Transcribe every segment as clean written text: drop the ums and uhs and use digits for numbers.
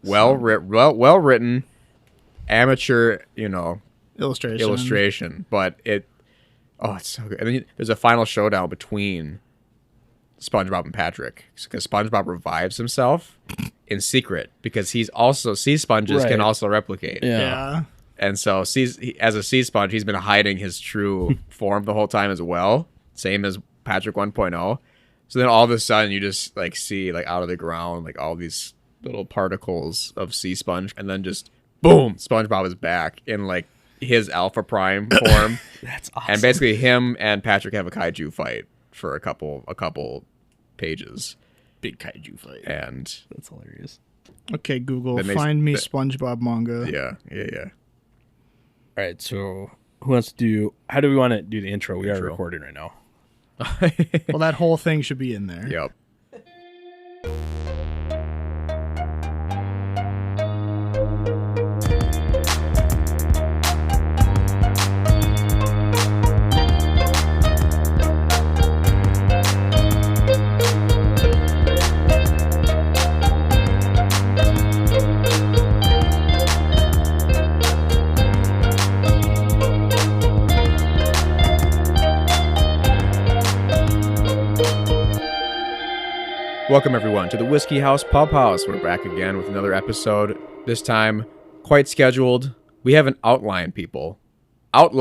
well written, amateur, illustration. But it's so good. And then there's a final showdown between SpongeBob and Patrick because SpongeBob revives himself in secret because he's also sea sponges can also replicate. Yeah. And so as a sea sponge, he's been hiding his true form the whole time as well. Same as Patrick 1.0. So then all of a sudden you just like see like out of the ground like all these little particles of sea sponge, and then just boom, SpongeBob is back in like his Alpha Prime form. That's awesome. And basically him and Patrick have a kaiju fight for a couple pages. Big kaiju fight. And that's hilarious. Okay, Google, find me SpongeBob manga. Yeah. All right, so who wants to do? How do we want to do the intro? We are recording right now. Well, that whole thing should be in there. Yep. Welcome, everyone, to the Whiskey House Pub House. We're back again with another episode, this time quite scheduled. We have an outline, people. This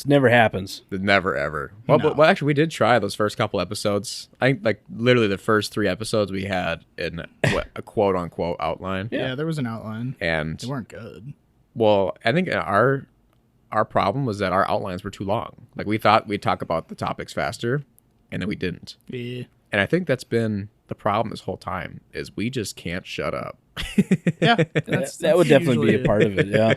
never happens. Never, ever. Well, actually, we did try those first couple episodes. I think, like, literally the first 3 episodes we had in a quote-unquote outline. Yeah, there was an outline. And they weren't good. Well, I think our problem was that our outlines were too long. Like, we thought we'd talk about the topics faster, and then we didn't. Yeah. And I think that's been the problem this whole time is we just can't shut up. Yeah, that would definitely be a part of it. Yeah,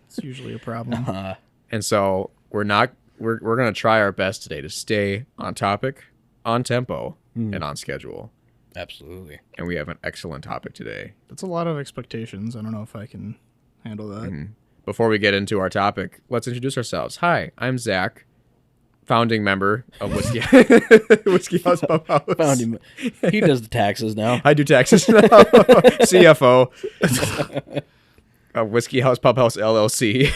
it's usually a problem. And so we're going to try our best today to stay on topic, on tempo, and on schedule. Absolutely. And we have an excellent topic today. That's a lot of expectations. I don't know if I can handle that. Mm-hmm. Before we get into our topic, let's introduce ourselves. Hi, I'm Zach, founding member of Whiskey House Pub House. Founding. He does the taxes now. I do taxes now. CFO. Whiskey House Pub House LLC.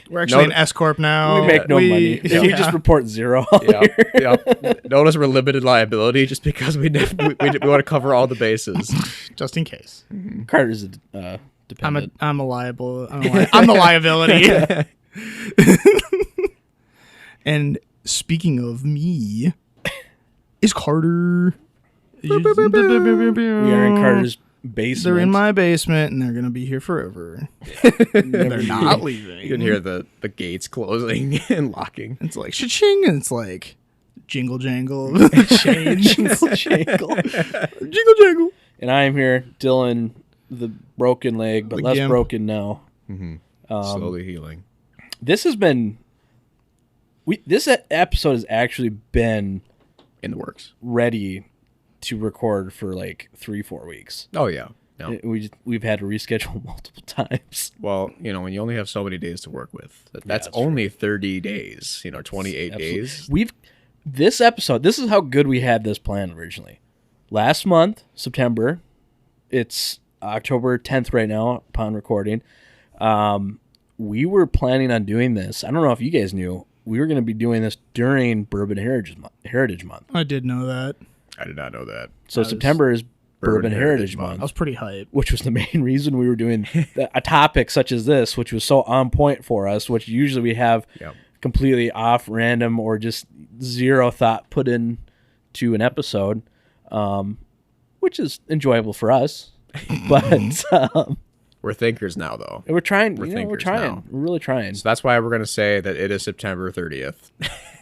We're actually an S corp now. We make no money. Yeah. We just report zero. Yeah. Notice we're limited liability just because we want to cover all the bases, just in case. Mm-hmm. Carter's a dependent. I'm the liability. And speaking of me, is Carter. We are in Carter's basement. They're in my basement, and they're going to be here forever. They're not leaving. You can hear the gates closing and locking. It's like cha-ching, and it's like jingle jangle. Change. Jingle jangle. Jingle jangle. And I am here, Dylan, the broken leg, but less broken now. Mm-hmm. Slowly healing. This has been... This episode has actually been in the works, ready to record for like 3-4 weeks. Oh yeah, no. We've had to reschedule multiple times. Well, when you only have so many days to work with, that's only true. 30 days. 28 Absolutely. days. This episode. This is how good we had this plan originally. Last month, September. It's October 10th right now upon recording. We were planning on doing this. I don't know if you guys knew. We were going to be doing this during Bourbon Heritage Month. I did know that. I did not know that. So September is Bourbon Heritage Month. I was pretty hyped. Which was the main reason we were doing a topic such as this, which was so on point for us, which usually we have completely off random or just zero thought put into an episode, which is enjoyable for us. But... we're thinkers now, though. And we're trying. We're trying. We're really trying. So that's why we're going to say that it is September 30th.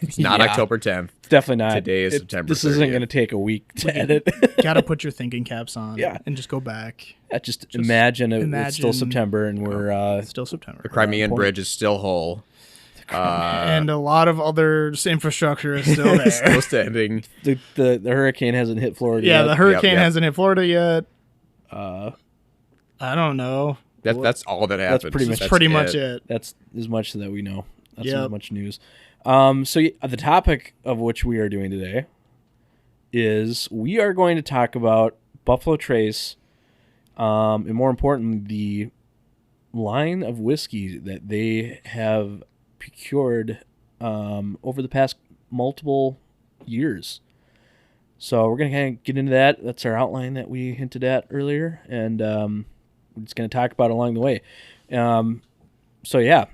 It's not October 10th. It's definitely not. Today is September 30th. This isn't going to take a week to edit. Got to put your thinking caps on and just go back. Just imagine it's still September and we're... still September. The Crimean Bridge is still whole. And a lot of other infrastructure is still there. Still standing. The hurricane hasn't hit Florida yet. Yeah, the hurricane hasn't hit Florida yet. I don't know. That's all that happened. That's pretty much it. That's as much that we know. That's as much news. So the topic of which we are doing today is we are going to talk about Buffalo Trace and more importantly, the line of whiskey that they have procured over the past multiple years. So we're going to kind of get into that. That's our outline that we hinted at earlier, and we're just going to talk about it along the way. So yeah,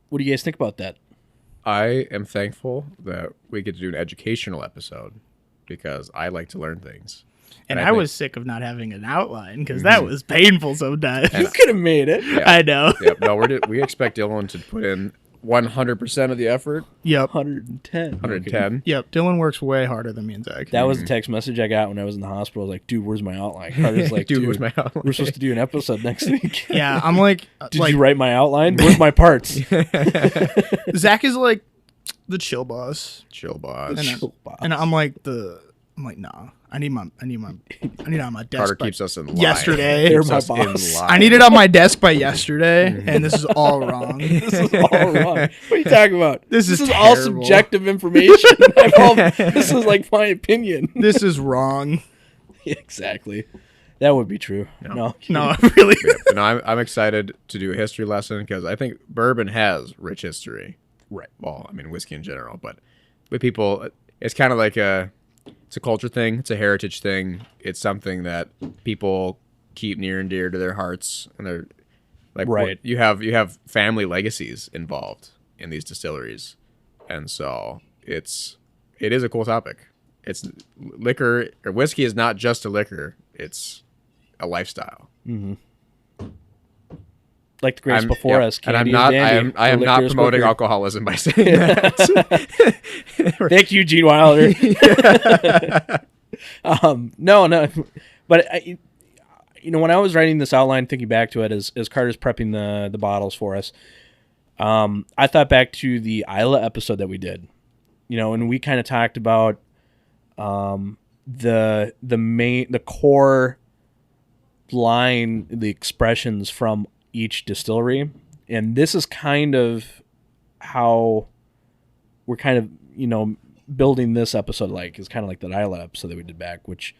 what do you guys think about that? I am thankful that we get to do an educational episode because I like to learn things. And I was sick of not having an outline because that was painful sometimes. You could have made it. Yeah. I know. Yep. No, we expect Dylan to put in 100% of the effort. Yep. 110. 110. Yep. Dylan works way harder than me and Zach. That was the text message I got when I was in the hospital. I was like, dude, where's my outline? Carter's like, dude, where's my outline? We're supposed to do an episode next week. Yeah, I'm like... Did you write my outline? Where's my parts? Zach is like the chill boss. Chill boss. And I'm like, nah. I need it on my desk. Carter keeps us in line. Yesterday. They're my boss. I need it on my desk by yesterday, and this is all wrong. This is all wrong. What are you talking about? This is all terrible. subjective information. This is like my opinion. This is wrong. Exactly. That would be true. No, really. Yeah, no, I'm excited to do a history lesson because I think bourbon has rich history. Right. Well, I mean, whiskey in general, but with people, it's kind of like it's a culture thing. It's a heritage thing. It's something that people keep near and dear to their hearts, and they're like, right. You have family legacies involved in these distilleries, and so it is a cool topic. It's liquor or whiskey is not just a liquor. It's a lifestyle. Mm-hmm. Like the greats before us, and Candy I'm I am not promoting alcoholism by saying that. Thank you, Gene Wilder. No, but when I was writing this outline, thinking back to it as Carter's prepping the bottles for us, I thought back to the Isla episode that we did, and we kind of talked about the core line, the expressions from each distillery, and this is kind of how we're kind of building this episode. Like it's kind of like that Isla episode that we did back, which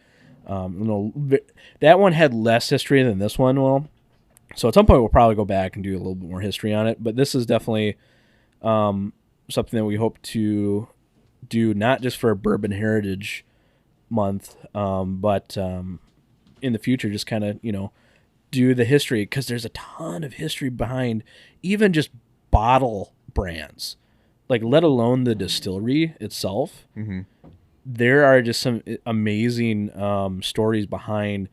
that one had less history than this one will. So at some point we'll probably go back and do a little bit more history on it, but this is definitely something that we hope to do, not just for Bourbon Heritage Month, but in the future just kind of do the history, because there's a ton of history behind even just bottle brands, like let alone the distillery itself. Mm-hmm. There are just some amazing stories behind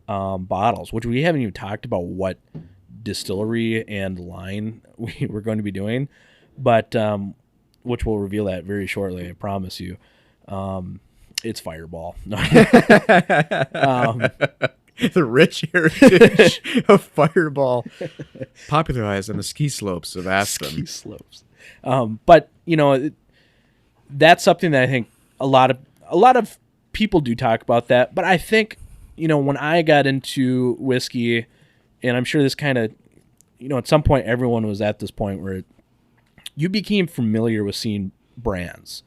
bottles, which we haven't even talked about what distillery and line we're going to be doing, but which we'll reveal that very shortly, I promise you. It's Fireball. The rich heritage of Fireball, popularized on the ski slopes of Aspen. Ski slopes. But that's something that I think a lot of people do talk about that. But I think when I got into whiskey, and I'm sure this kind of at some point everyone was at this point where you became familiar with seeing brands,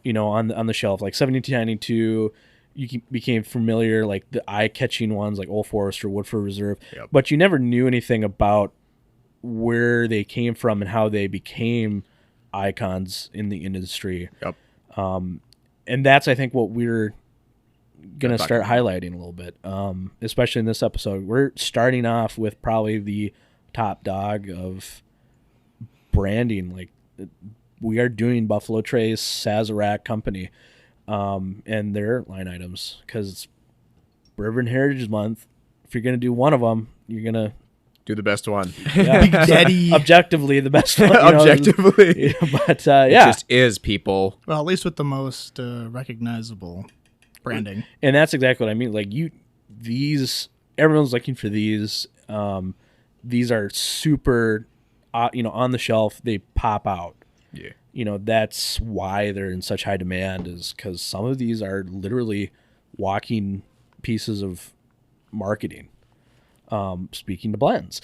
on the shelf, like 1792. You became familiar, like the eye-catching ones, like Old Forester, Woodford Reserve. Yep. But you never knew anything about where they came from and how they became icons in the industry. Yep. And that's, I think, what we're going to start highlighting a little bit, especially in this episode. We're starting off with probably the top dog of branding. Like, we are doing Buffalo Trace, Sazerac Company. And their line items, because it's Bourbon Heritage Month. If you're going to do one of them, you're going to do the best one. Yeah. Big Daddy. Objectively, the best one. Objectively. But, it just is, people. Well, at least with the most recognizable branding. And that's exactly what I mean. Like, everyone's looking for these. These are super, on the shelf. They pop out. Yeah. That's why they're in such high demand, is because some of these are literally walking pieces of marketing. Speaking to blends,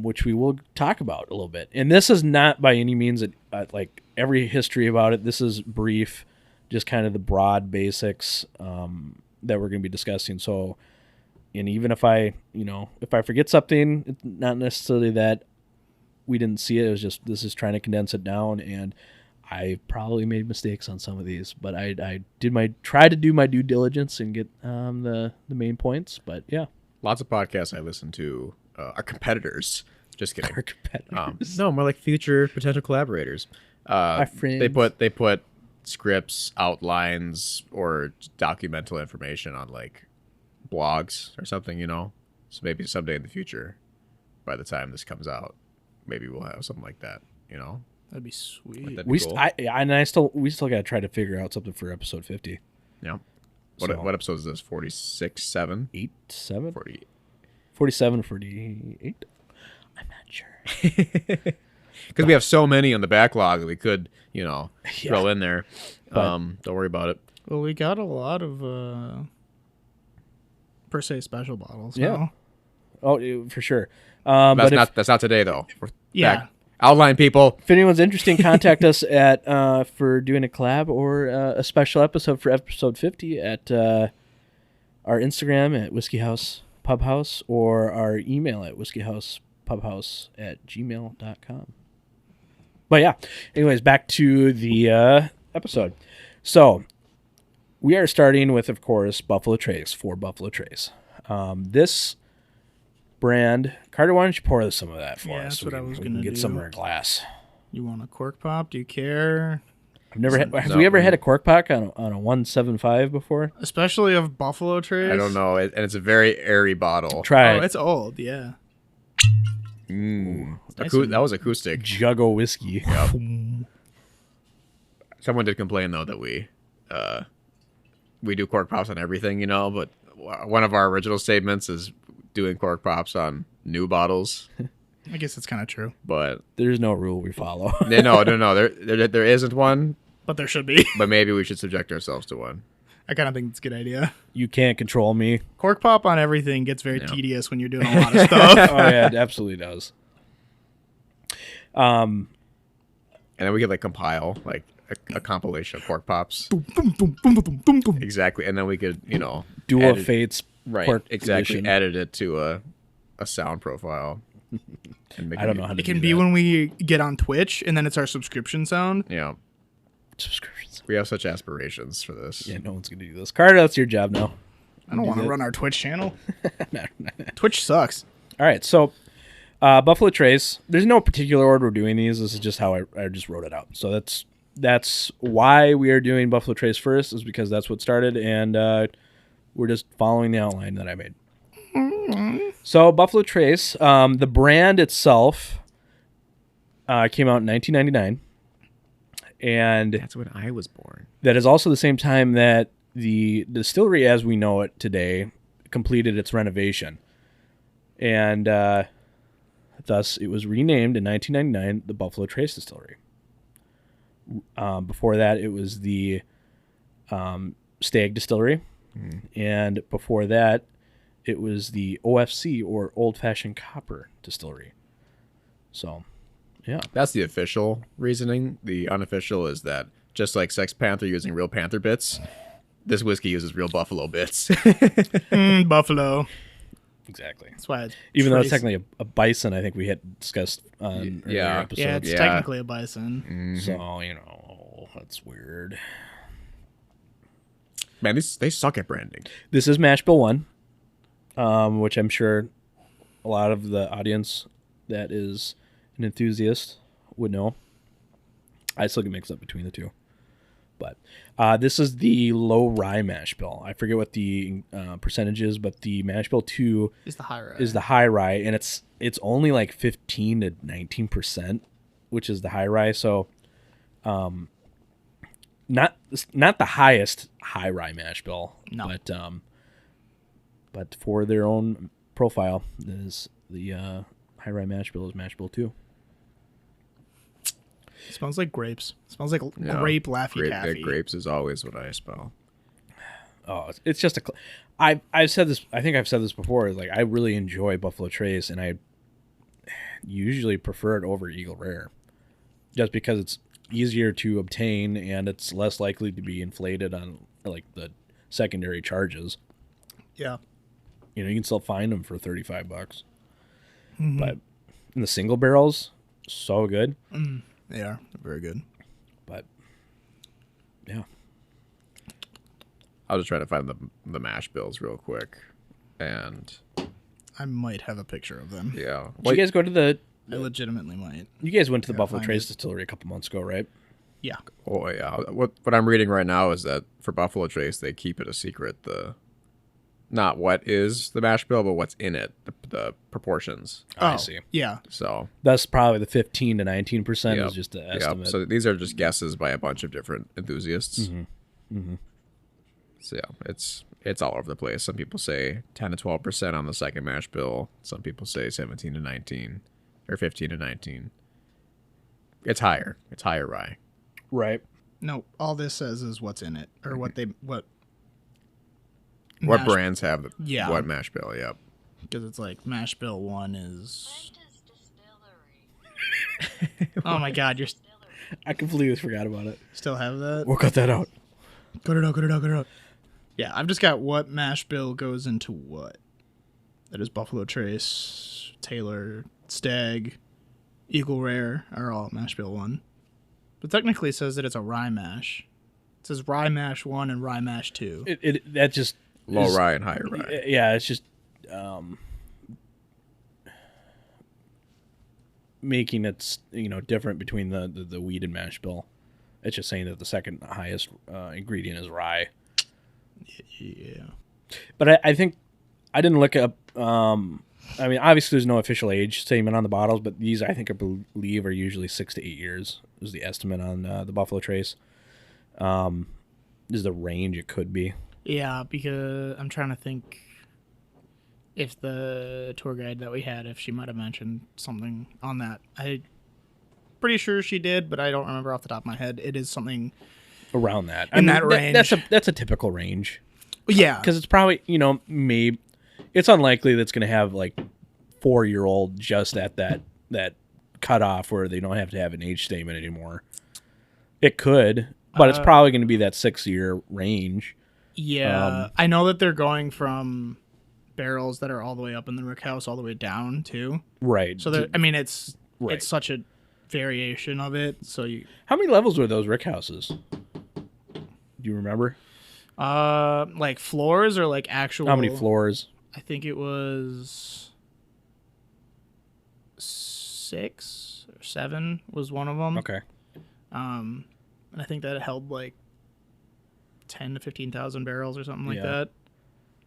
which we will talk about a little bit. And this is not by any means like every history about it. This is brief, just kind of the broad basics that we're going to be discussing. So, And even if I forget something, it's not necessarily that we didn't see it. It was just this is trying to condense it down, and I probably made mistakes on some of these, but I tried to do my due diligence and get the main points. But yeah, lots of podcasts I listen to are competitors. Just kidding. Our competitors. No, more like future potential collaborators. My friends. They put scripts, outlines, or documental information on like blogs or something, So maybe someday in the future, by the time this comes out, maybe we'll have something like that, That'd be sweet. That'd be cool. We still got to try to figure out something for episode 50. Yeah. What episode is this? 46, 7? 8, 7? 48. 47, 48? I'm not sure. Because we have so many on the backlog that we could, throw in there. Don't worry about it. Well, we got a lot of per se special bottles. Yeah. Now. Oh, for sure. That's not today though. Yeah. Outline people. If anyone's interested, contact us at for doing a collab or a special episode for episode 50 at our Instagram at Whiskey House Pub House or our email at whiskeyhousepubhouse@gmail.com. But yeah, anyways, back to the episode. So we are starting with, of course, Buffalo Trace, 4 Buffalo Trace. This brand, Carter, why don't you pour some of that for us? That's what I was going to do. Get some in our glass. You want a cork pop? Do you care? Have we ever had a cork pop on a 175 before? Especially of Buffalo Trace? I don't know. And it's a very airy bottle. Try it. It's old, yeah. That was acoustic. Jug of whiskey. Yep. Someone did complain, though, that we do cork pops on everything, but one of our original statements is doing cork pops on new bottles. I guess that's kind of true. But there's no rule we follow. No. There isn't one. But there should be. But maybe we should subject ourselves to one. I kind of think it's a good idea. You can't control me. Cork pop on everything gets very tedious when you're doing a lot of stuff. Oh, yeah, it absolutely does. And then we could compile a compilation of cork pops. Exactly. And then we could, Duel of Fates. Right. Cork exactly. edition. Edit it to a sound profile. And make I don't know how to It do can be that. when we get on Twitch and then it's our subscription sound. Yeah. Subscriptions. We have such aspirations for this. Yeah, no one's going to do this. Carter, that's your job now. I don't want to run our Twitch channel. Twitch sucks. All right, so Buffalo Trace. There's no particular order we're doing these. This is just how I just wrote it out. So that's why we are doing Buffalo Trace first, is because that's what started, and we're just following the outline that I made. So Buffalo Trace, the brand itself came out in 1999. And that's when I was born. That is also the same time that the distillery as we know it today completed its renovation. And thus it was renamed in 1999 the Buffalo Trace Distillery. Before that it was the Stag Distillery. And before that it was the OFC, or Old Fashioned Copper Distillery. So, yeah. That's the official reasoning. The unofficial is that just like Sex Panther using real panther bits, this whiskey uses real buffalo bits. Buffalo. Exactly. That's why even though it's technically a bison, I think we had discussed on earlier episodes. Yeah, it's technically a bison. Mm-hmm. So, that's weird. Man, they suck at branding. This is Mash Bill 1, which I'm sure a lot of the audience that is an enthusiast would know. I still get mixed up between the two. But this is the low rye mash bill. I forget what the percentage is, but the mash bill 2 is the high rye. Is the high rye, and it's only like 15 to 19%, which is the high rye. So, not the highest high rye mash bill, no. But for their own profile, is the high rye mash bill is mash bill 2. It smells like grapes. It smells like grape Laffy Taffy. Big grapes is always what I smell. Oh, it's just I've said this. I think I've said this before. Like, I really enjoy Buffalo Trace, and I usually prefer it over Eagle Rare, just because it's easier to obtain and it's less likely to be inflated on like the secondary charges. Yeah. You know, you can still find them for $35. But in the single barrels, so good. They are very good. But yeah, I was just trying to find the mash bills real quick, and I might have a picture of them. yeah. did you guys go to the? I legitimately might. You guys went to the Yeah, Buffalo find Trace it. Distillery a couple months ago, right? Yeah. Oh yeah. What I'm reading right now is that for Buffalo Trace they keep it a secret. Not what is the mash bill, but what's in it, the proportions. I see. Yeah. So That's probably the 15 to 19% Yep. is just the Yep. estimate. So these are just guesses by a bunch of different enthusiasts. So yeah, it's all over the place. Some people say 10 to 12% on the second mash bill. Some people say 17 to 19 or 15 to 19. It's higher. It's higher rye. Right. No, all this says is what's in it or what What mash- brands have Yeah. what mash bill? Yep. because it's like mash bill 1 is. Distillery. Oh my God, you're I completely forgot about it. still have that? We'll cut that out. Cut it out. Yeah, I've just got what mash bill goes into what. That is Buffalo Trace, Taylor, Stag, Eagle Rare are all mash bill 1. But technically it says that it's a rye mash. It says rye mash 1 and rye mash 2. That just Low is- rye and higher rye. Yeah, it's just making it different between the wheat and mash bill. It's just saying that the second highest ingredient is rye. Yeah. But I think I didn't look up. I mean, obviously, there's no official age statement on the bottles, but these I believe are usually 6 to 8 years is the estimate on the Buffalo Trace. Is the range it could be. Yeah, because I'm trying to think if the tour guide that we had, if she might have mentioned something on that. I'm pretty sure she did, but I don't remember off the top of my head. It is something. Around that. In that range. That's a typical range. Yeah. Because it's probably, maybe it's unlikely that's going to have like 4-year-old just at that cutoff where they don't have to have an age statement anymore. It could, but it's probably going to be that 6-year range. Yeah. I know that they're going from barrels that are all the way up in the rick house all the way down too. Right. So I mean, it's Right. such a variation of it. So How many levels were those rick houses? Do you remember? like floors or like actual. How many floors? I think it was 6 or 7 was one of them. Okay. And I think that held like 10 to 15,000 barrels or something like Yeah. that.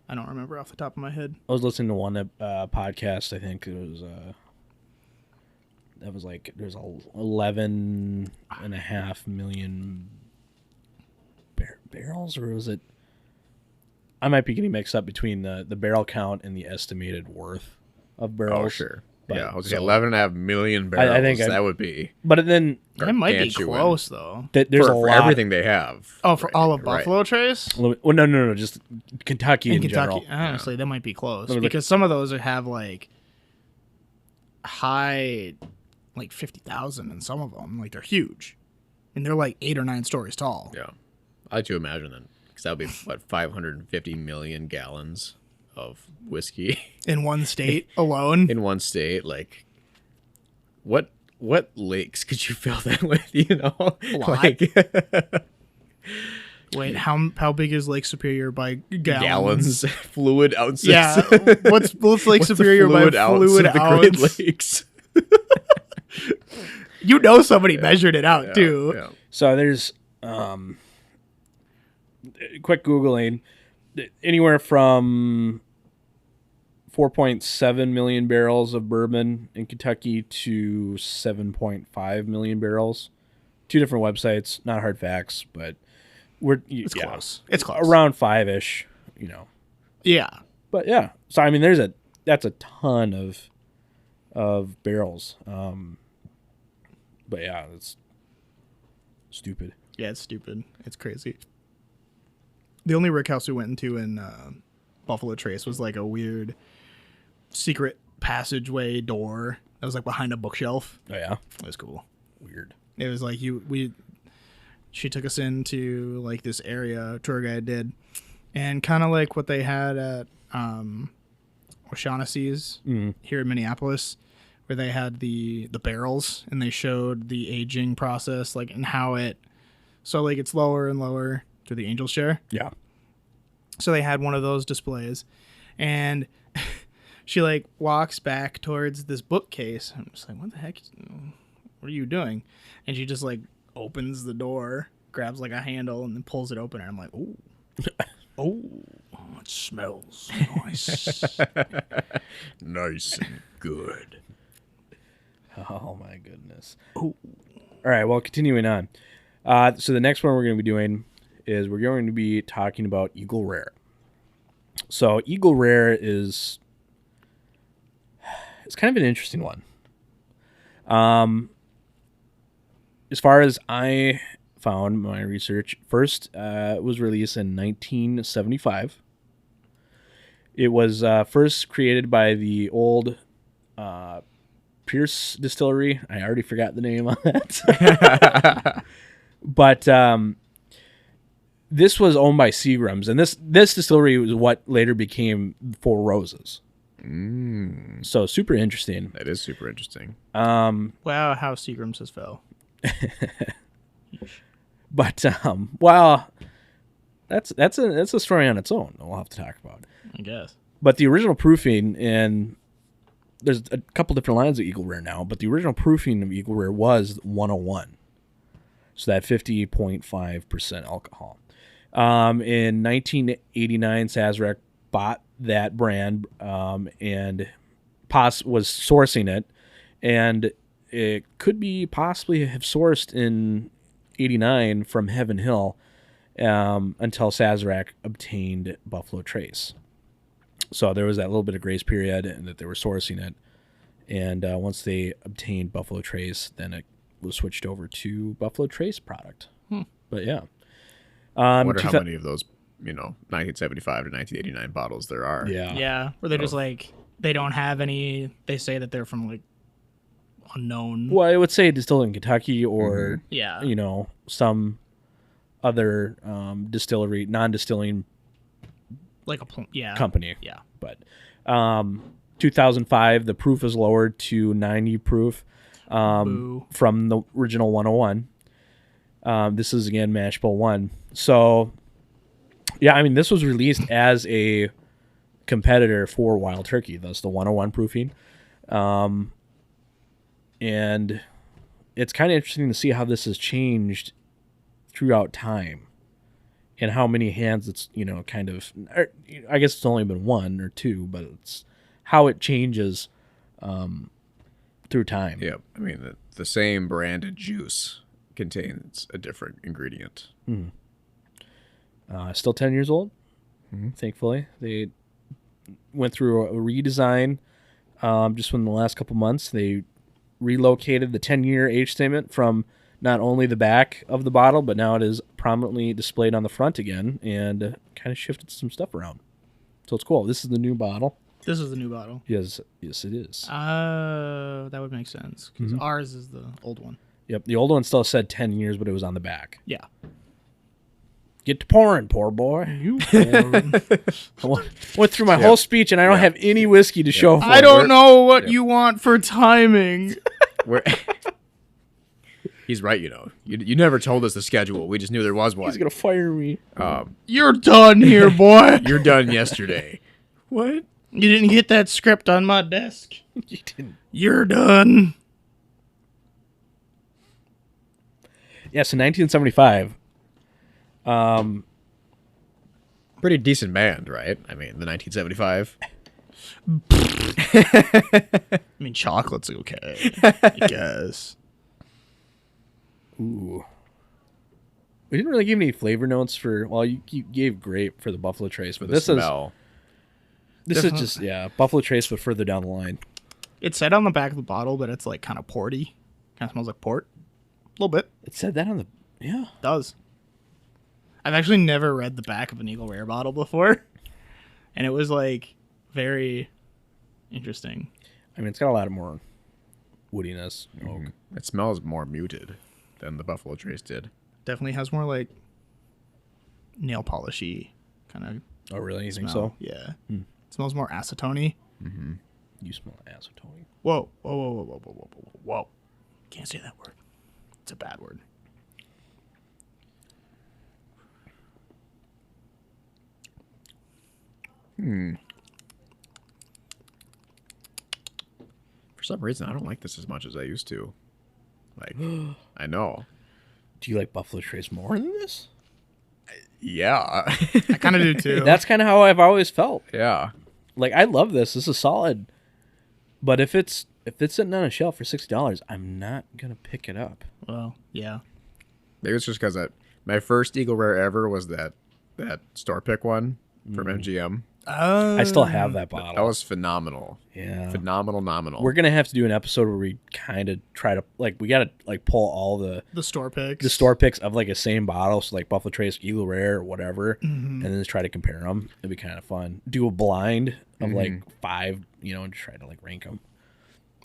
I don't remember off the top of my head. I was listening to one podcast. I think it was that was like there's 11.5 million barrels, or was it? I might be getting mixed up between the barrel count and the estimated worth of barrels. Oh sure. But- Yeah, I was so- 11.5 million barrels. I think that would be But then It might be gargantuan. close though. there's for, a for lot. everything they have. Oh, for all of Right. Buffalo Trace? Well, no, just Kentucky in Kentucky. general. Honestly, that might be close. Let me look- Because some of those have like high, like 50,000 in some of them. Like they're huge. And they're like 8 or 9 stories tall. Yeah, I like to imagine that because that would be what 550 million gallons of whiskey In one state alone. in one state. Like, what lakes could you fill that with? You know, lot. like Wait, how big is Lake Superior by gallons? gallons, fluid ounces. Yeah. What's Lake What's the Superior by fluid ounce fluid of the ounce? Great Lakes? You know somebody measured it out too. Yeah. So there's quick Googling, anywhere from 4.7 million barrels of bourbon in Kentucky to 7.5 million barrels. 2 different websites, not hard facts, but It's close. It's close. around 5-ish, Yeah. But yeah, so I mean, that's a ton of barrels. But yeah, it's stupid. Yeah, it's stupid. It's crazy. The only rick house we went into in Buffalo Trace was like a weird secret passageway door that was like behind a bookshelf. Oh yeah, It was cool. weird. It was like she took us into like this area, tour guide did, and kind of like what they had at O'Shaughnessy's here in Minneapolis, where they had the barrels and they showed the aging process, like, and how it slowly gets lower and lower to the Angel's Share. Yeah. So they had one of those displays, and she like walks back towards this bookcase. I'm just like, what the heck? What are you doing? And she just like opens the door, grabs like a handle, and then pulls it open. And I'm like, ooh, oh, it smells nice, Nice and good. Oh my goodness. Ooh. All right. Well, continuing on. So the next one we're going to be doing is we're going to be talking about Eagle Rare. So Eagle Rare it's kind of an interesting one. As far as I found my research, first it was released in 1975. It was first created by the old Pierce Distillery. I already forgot the name on that. But this was owned by Seagram's, and this distillery was what later became Four Roses. So super interesting. That is super interesting. wow, how Seagram's has fell. But well, that's a story on its own that we'll have to talk about, I guess. But the original proofing, and there's a couple different lines of Eagle Rare now, but the original proofing of Eagle Rare was 101. So that 50.5% alcohol. In 1989, Sazerac bought that brand and was sourcing it, and it could be possibly have sourced in 89 from Heaven Hill until Sazerac obtained Buffalo Trace. So there was that little bit of grace period and that they were sourcing it, and once they obtained Buffalo Trace, then it was switched over to Buffalo Trace product. But yeah. I wonder how many of those, 1975 to 1989 bottles there are. Yeah. Yeah, where they're just like, they don't have any, they say that they're from like unknown. Well, I would say distilled in Kentucky or, Yeah. some other distillery, non-distilling Like a company. Yeah. But 2005, the proof is lowered to 90 proof from the original 101. This is, again, Mash Bill 1. So, yeah, I mean, this was released as a competitor for Wild Turkey, thus the 101 proofing. And it's kind of interesting to see how this has changed throughout time and how many hands it's, kind of, I guess it's only been one or two, but it's how it changes through time. Yeah, I mean, the same branded juice contains a different ingredient. Still 10 years old, thankfully. They went through a redesign just within the last couple months. They relocated the 10-year age statement from not only the back of the bottle, but now it is prominently displayed on the front again, and kind of shifted some stuff around. So it's cool. This is the new bottle. This is the new bottle. Yes, it is. That would make sense, because ours is the old one. Yep, the old one still said 10 years, but it was on the back. Yeah. Get to pouring, poor boy. You pouring. I went through my whole speech, and I don't have any whiskey to show for it. I don't know what you want for timing. He's right, You never told us the schedule. We just knew there was one. He's going to fire me. You're done here, boy. You're done yesterday. What? You didn't get that script on my desk. You didn't. You're done. Yeah, so 1975. Pretty decent band, right? I mean, the 1975. I mean, chocolate's okay, I guess. Ooh. We didn't really give any flavor notes for, well, you gave grape for the Buffalo Trace, but this smell. is just, Buffalo Trace, but further down the line. It said on the back of the bottle that it's like kind of porty. Kind of smells like port. A little bit. It said that on the, It does. I've actually never read the back of an Eagle Rare bottle before. And it was like very interesting. I mean, it's got a lot of more woodiness. Oak. It smells more muted than the Buffalo Trace did. Definitely has more like nail polishy kind of. Oh, really? You think smell. so? Yeah. It smells more acetone-y. Mm-hmm. You smell acetone. Whoa. Can't say that word. It's a bad word. For some reason, I don't like this as much as I used to. Like, I know. Do you like Buffalo Trace more than this? Yeah. I kind of do too. That's kind of how I've always felt. Yeah. Like, I love this. This is solid. But if it's sitting on a shelf for $60, I'm not gonna pick it up. Well, yeah. Maybe it's just because my first Eagle Rare ever was that store pick one from MGM. I still have that bottle. That was phenomenal. Yeah. Phenomenal, nominal. We're gonna have to do an episode where we kind of try to we gotta pull all the store picks. the store picks of a same bottle, so Buffalo Trace, Eagle Rare, or whatever, and then just try to compare them. It'd be kind of fun. Do a blind of 5, and try to rank them.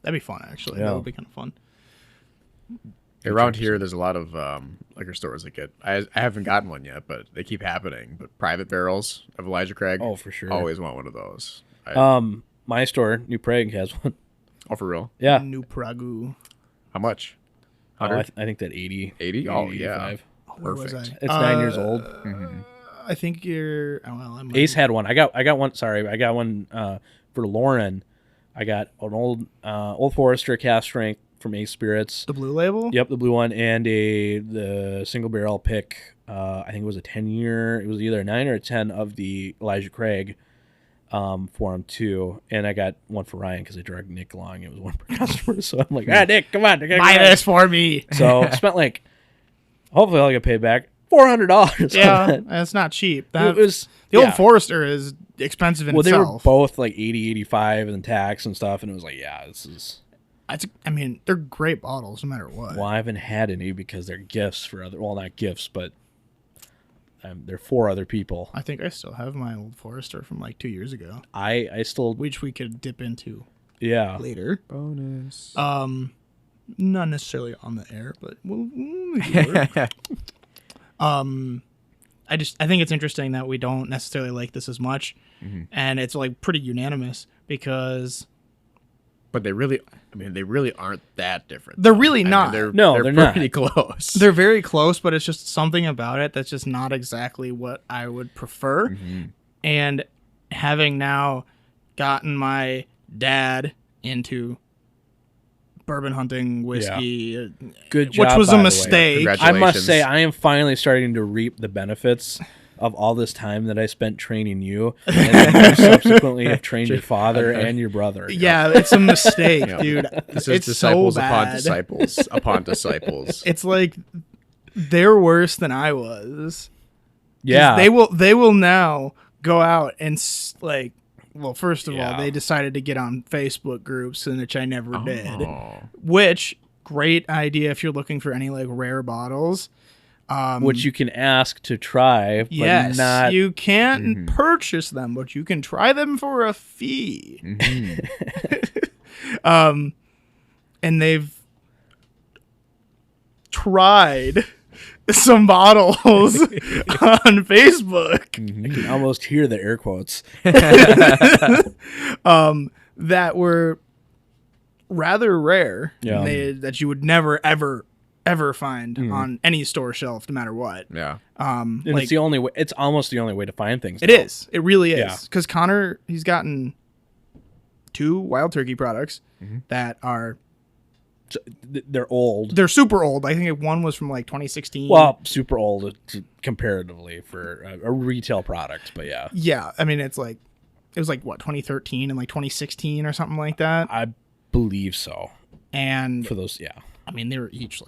That'd be fun, actually. Yeah. That would be kind of fun. Around here, there's a lot of liquor stores that get. I haven't gotten one yet, but they keep happening. But private barrels of Elijah Craig. Oh, for sure. Always want one of those. My store, New Prague, has one. Oh, for real? Yeah. New Pragu. How much? Oh, 100? I think that 80. 80? Oh, yeah. 85. Where was Perfect. It's 9 years old. I think you're. Oh, well, I'm Ace had one. I got one. Sorry, I got one for Lauren. I got an old Forester cast strength from Ace Spirits. the blue label. Yep, the blue one, and the single barrel pick. I think it was a 10-year. It was either a 9 or a 10 of the Elijah Craig for him too. And I got one for Ryan because I dragged Nick along. It was one per customer, so I'm like, Nick, come on, Buy this for me. So I spent hopefully I'll get paid back $400. Yeah, that's not cheap. It was the old Forester is expensive in Well, they were itself. both 80, 85 and tax and stuff, and it was this is. I mean, they're great bottles no matter what. Well, I haven't had any because they're gifts for other. Well, not gifts, but they're for other people. I think I still have my old Forester from 2 years ago, I still. which we could dip into Yeah. later. Bonus. Not necessarily on the air, but we'll make it work. I think it's interesting that we don't necessarily like this as much, and it's pretty unanimous because. But they really aren't that different. They're really I mean, not. they're not. pretty close. They're very close, but it's just something about it that's just not exactly what I would prefer. And having now gotten my dad into bourbon hunting whiskey, Good job, which was by a the way. mistake. I must Congratulations. say, I am finally starting to reap the benefits of all this time that I spent training you, and you subsequently have trained your father and your brother. Yeah, it's a mistake, dude. This is it's disciples so upon bad. disciples upon disciples. It's they're worse than I was. 'Cause Yeah. they will now go out and well, first of all, Yeah. they decided to get on Facebook groups, and which I never did. Oh. Which great idea if you're looking for any rare bottles. Which you can ask to try, but Yes, not. you can't purchase them, but you can try them for a fee. And they've tried some bottles on Facebook I can almost hear the air quotes. that were rather rare. Yeah. That you would never ever find on any store shelf, no matter what. Yeah. And it's the only way. It's almost the only way to find things. It is. It really is. Yeah. Because Connor, he's gotten 2 Wild Turkey products that are They're old. they're super old. I think one was from 2016. Well, super old comparatively for a retail product, but yeah. Yeah, I mean it was what 2013 and 2016 or something like that. I believe so. And For those, yeah. I mean they were each a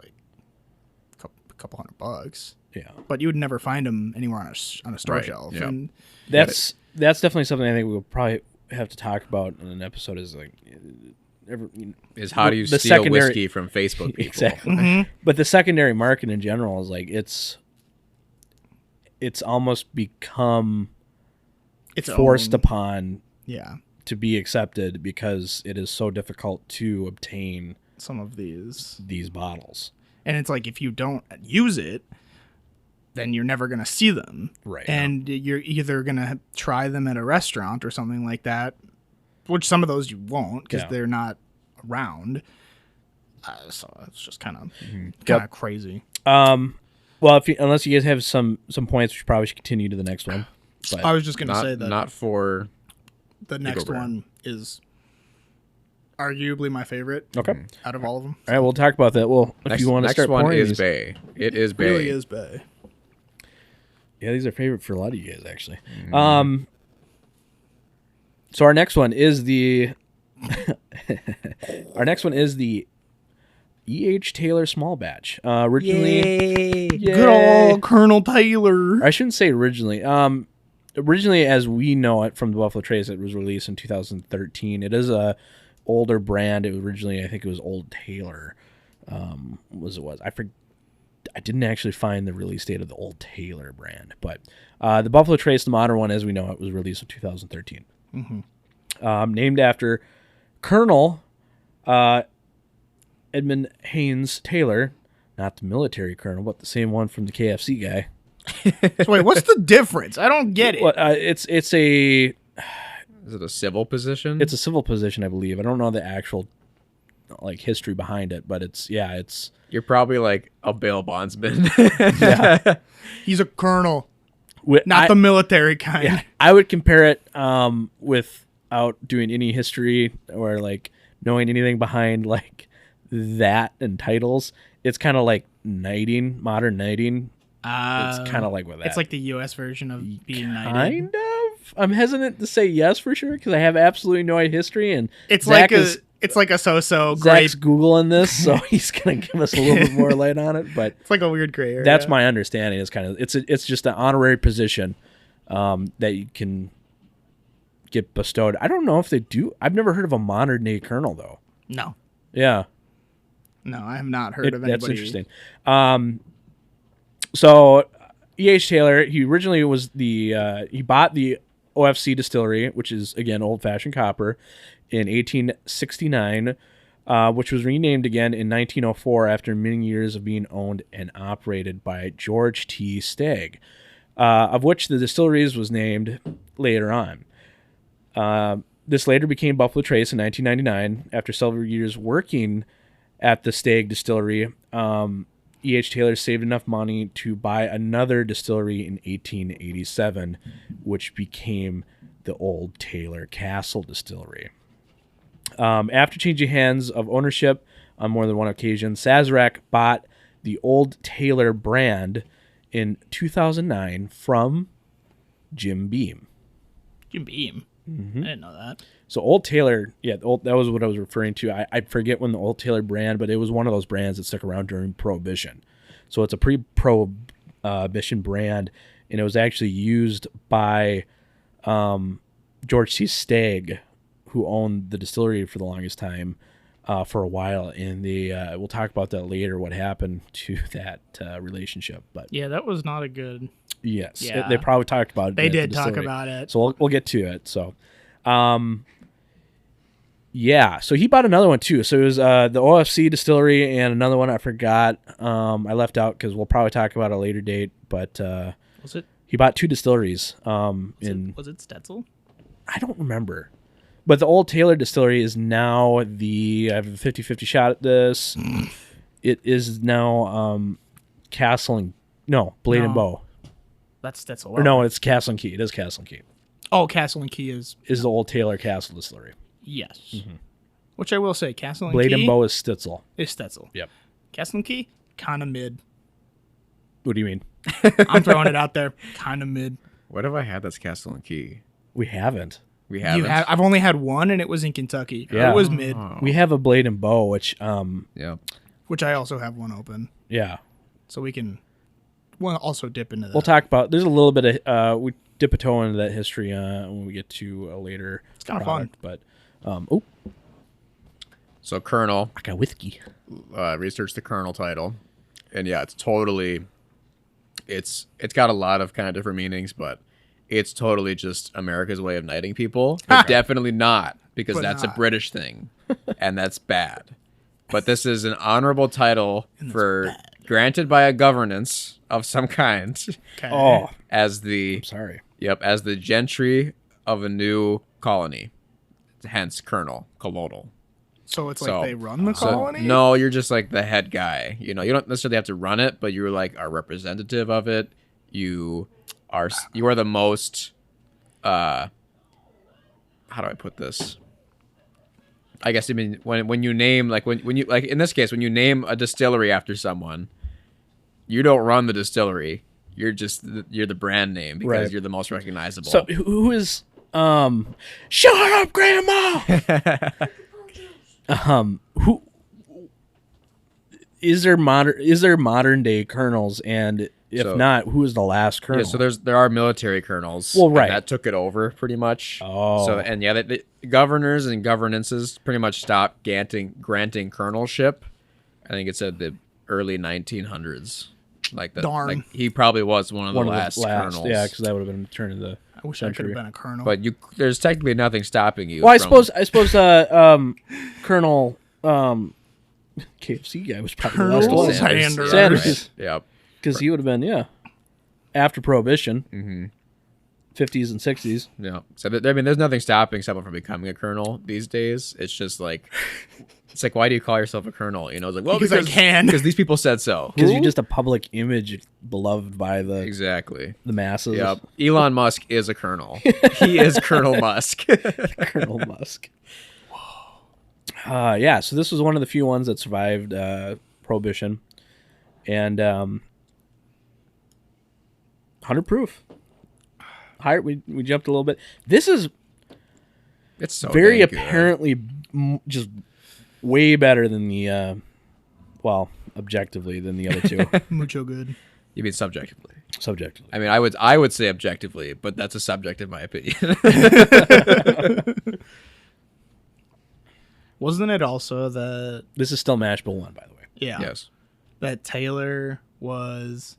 couple $100, Yeah. but you would never find them anywhere on a store Right, shelf. yeah. And That's definitely something I think we'll probably have to talk about in an episode is Is how do you the steal secondary- whiskey from Facebook people? Exactly. But the secondary market in general is it's almost become it's forced own- upon Yeah, to be accepted because it is so difficult to obtain some of these. these bottles. And it's if you don't use it, then you're never going to see them. Right. And you're either going to try them at a restaurant or something like that which some of those you won't because Yeah. they're not around. So it's just kind of crazy. Well, unless you guys have some points, we probably should continue to the next one. But I was just going to say that not for the next one is arguably my favorite. Okay. Out of all of them. All right, we'll talk about that. Well, if you want to start one pouring is these. Bay. It is Bay. Really is Bay. Yeah, these are favorite for a lot of you guys, actually. So our next one is the E.H. Taylor Small Batch. Originally, Good old Colonel Taylor. I shouldn't say originally. Originally, as we know it from the Buffalo Trace, it was released in 2013. It is a older brand. It originally, I think it was Old Taylor. I didn't actually find the release date of the Old Taylor brand, but the Buffalo Trace, the modern one, as we know it, was released in 2013. Named after Colonel Edmund Haynes Taylor, not the military colonel, but the same one from the KFC guy. So wait, what's the difference? I don't get it. Well, it's a Is it a civil position? It's a civil position, I believe. I don't know the actual history behind it, but it's You're probably like a bail bondsman. He's a colonel, not not the military kind. Yeah, I would compare it without doing any history or knowing anything behind that and titles. It's kind of like knighting, modern knighting. It's kind of like with that. It's like the U.S. version of being knighted. Kind of. I'm hesitant to say yes for sure because I have absolutely no history, and It's Zach like a so-so Zach's grape. Googling this, so he's gonna give us a little bit more light on it. But It's like a weird gray area. that's my understanding. It's just an honorary position that you can get bestowed. I don't know if they do. I've never heard of a modern day colonel though. No, Yeah, I have not heard of anybody. that's interesting. So E.H. Taylor, he originally was he bought the OFC distillery, which is again old fashioned copper, in 1869, which was renamed again in 1904 after many years of being owned and operated by George T. Stagg, of which the distilleries was named later on. This later became Buffalo Trace in 1999 after several years working at the Stagg distillery. E.H. Taylor saved enough money to buy another distillery in 1887, which became the Old Taylor Castle Distillery. After changing hands of ownership on more than one occasion, Sazerac bought the Old Taylor brand in 2009 from Jim Beam. Jim Beam. Mm-hmm. I didn't know that. So Old Taylor, that was what I was referring to. I forget when the Old Taylor brand, but it was one of those brands that stuck around during Prohibition. So it's a pre-Prohibition brand, and it was actually used by George T. Stagg, who owned the distillery for the longest time, for a while. And we'll talk about that later, what happened to that relationship. But Yeah, that was not a good. yes, Yeah. they probably talked about it. They at the did talk distillery. about it. So we'll get to it. So, so he bought another one too. So it was the OFC distillery and another one I forgot. I left out because we'll probably talk about a later date. But Was it? he bought two distilleries. Was it Stetzel? I don't remember. But the Old Taylor distillery is now I have a 50-50 shot at this. It is now Blade and Bow. That's Stetzel. Or no, it's Castle and Key. It is Castle and Key. Oh, Castle and Key is The Old Taylor Castle distillery. yes. Which I will say, Castle and Blade Key and Bow is Stitzel. is Stetzel. Yep. Castle and Key, kind of mid. What do you mean? I'm throwing it out there, kind of mid. What have I had that's Castle and Key? We haven't. We haven't. I've only had one, and it was in Kentucky. Yeah. It was mid, We have a Blade and Bow, which Yeah. which I also have one open, yeah. so we can. We'll also dip into that. We'll talk about. There's a little bit of we dip a toe into that history when we get to a later. It's kinda fun. But So Colonel I got whiskey. researched the Colonel title, and yeah, it's got a lot of kind of different meanings, but it's totally just America's way of knighting people. But definitely not, because But that's a not. British thing, and that's bad. But this is an honorable title granted by a governance of some kind, Okay. Oh, as the sorry. as the gentry of a new colony. hence colonel, colonel. So it's like they run the colony? No, you're just like the head guy. You know, you don't necessarily have to run it, but you're like a representative of it. You are the most. How do I put this? I guess I mean when you name when you like in this case when you name a distillery after someone, you don't run the distillery. You're just you're the brand name because you're the most recognizable. So who is shut up, Grandma? Who is there modern day colonels, and if not, who is the last colonel? Yeah, so there are military colonels. Well, right, that took it over pretty much. Oh, so and yeah, the governors and governances pretty much stopped granting colonelship. I think it's at the early 1900s. Like that. Darn. Like he probably was one of the last colonels. Yeah, because that would have been the turn of the. I wish I could have been a colonel. But there's technically nothing stopping you. Well, I suppose Colonel KFC guy was probably Colonel the last one. Sanders. Sanders. Yep. Because he would have been after Prohibition, 50s and 60s. Yeah. So I mean, there's nothing stopping someone from becoming a colonel these days. It's just like. It's like, why do you call yourself a colonel? You know, it's like, well, because I can. Because these people said so. Because you're just a public image beloved by the the masses. Yep. Elon Musk is a colonel. He is Colonel Musk. Colonel Musk. Yeah, so this was one of the few ones that survived Prohibition. And 100 proof. Higher, we jumped a little bit. This is it's so very dang good. Apparently just way better than the, objectively than the other two. Mucho good. You mean subjectively? Subjectively. I mean, I would say objectively, but that's a subject in my opinion. Wasn't it also that... This is still Mash Bill 1, by the way. Yeah. Yes. That Taylor was...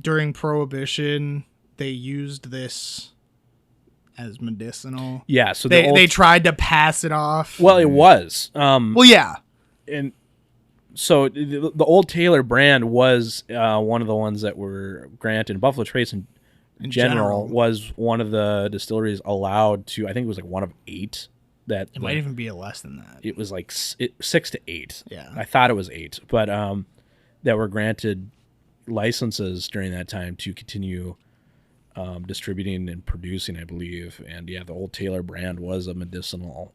During Prohibition, they used this... as medicinal. Yeah, so they tried to pass it off. Well, it was. Well, yeah. And so the old Taylor brand was one of the ones that were granted. Buffalo Trace in general was one of the distilleries allowed to, I think it was like one of 8 that... It might even be less than that. It was like 6 to 8. Yeah. I thought it was 8. But that were granted licenses during that time to continue... distributing and producing, I believe, and yeah, the old Taylor brand was a medicinal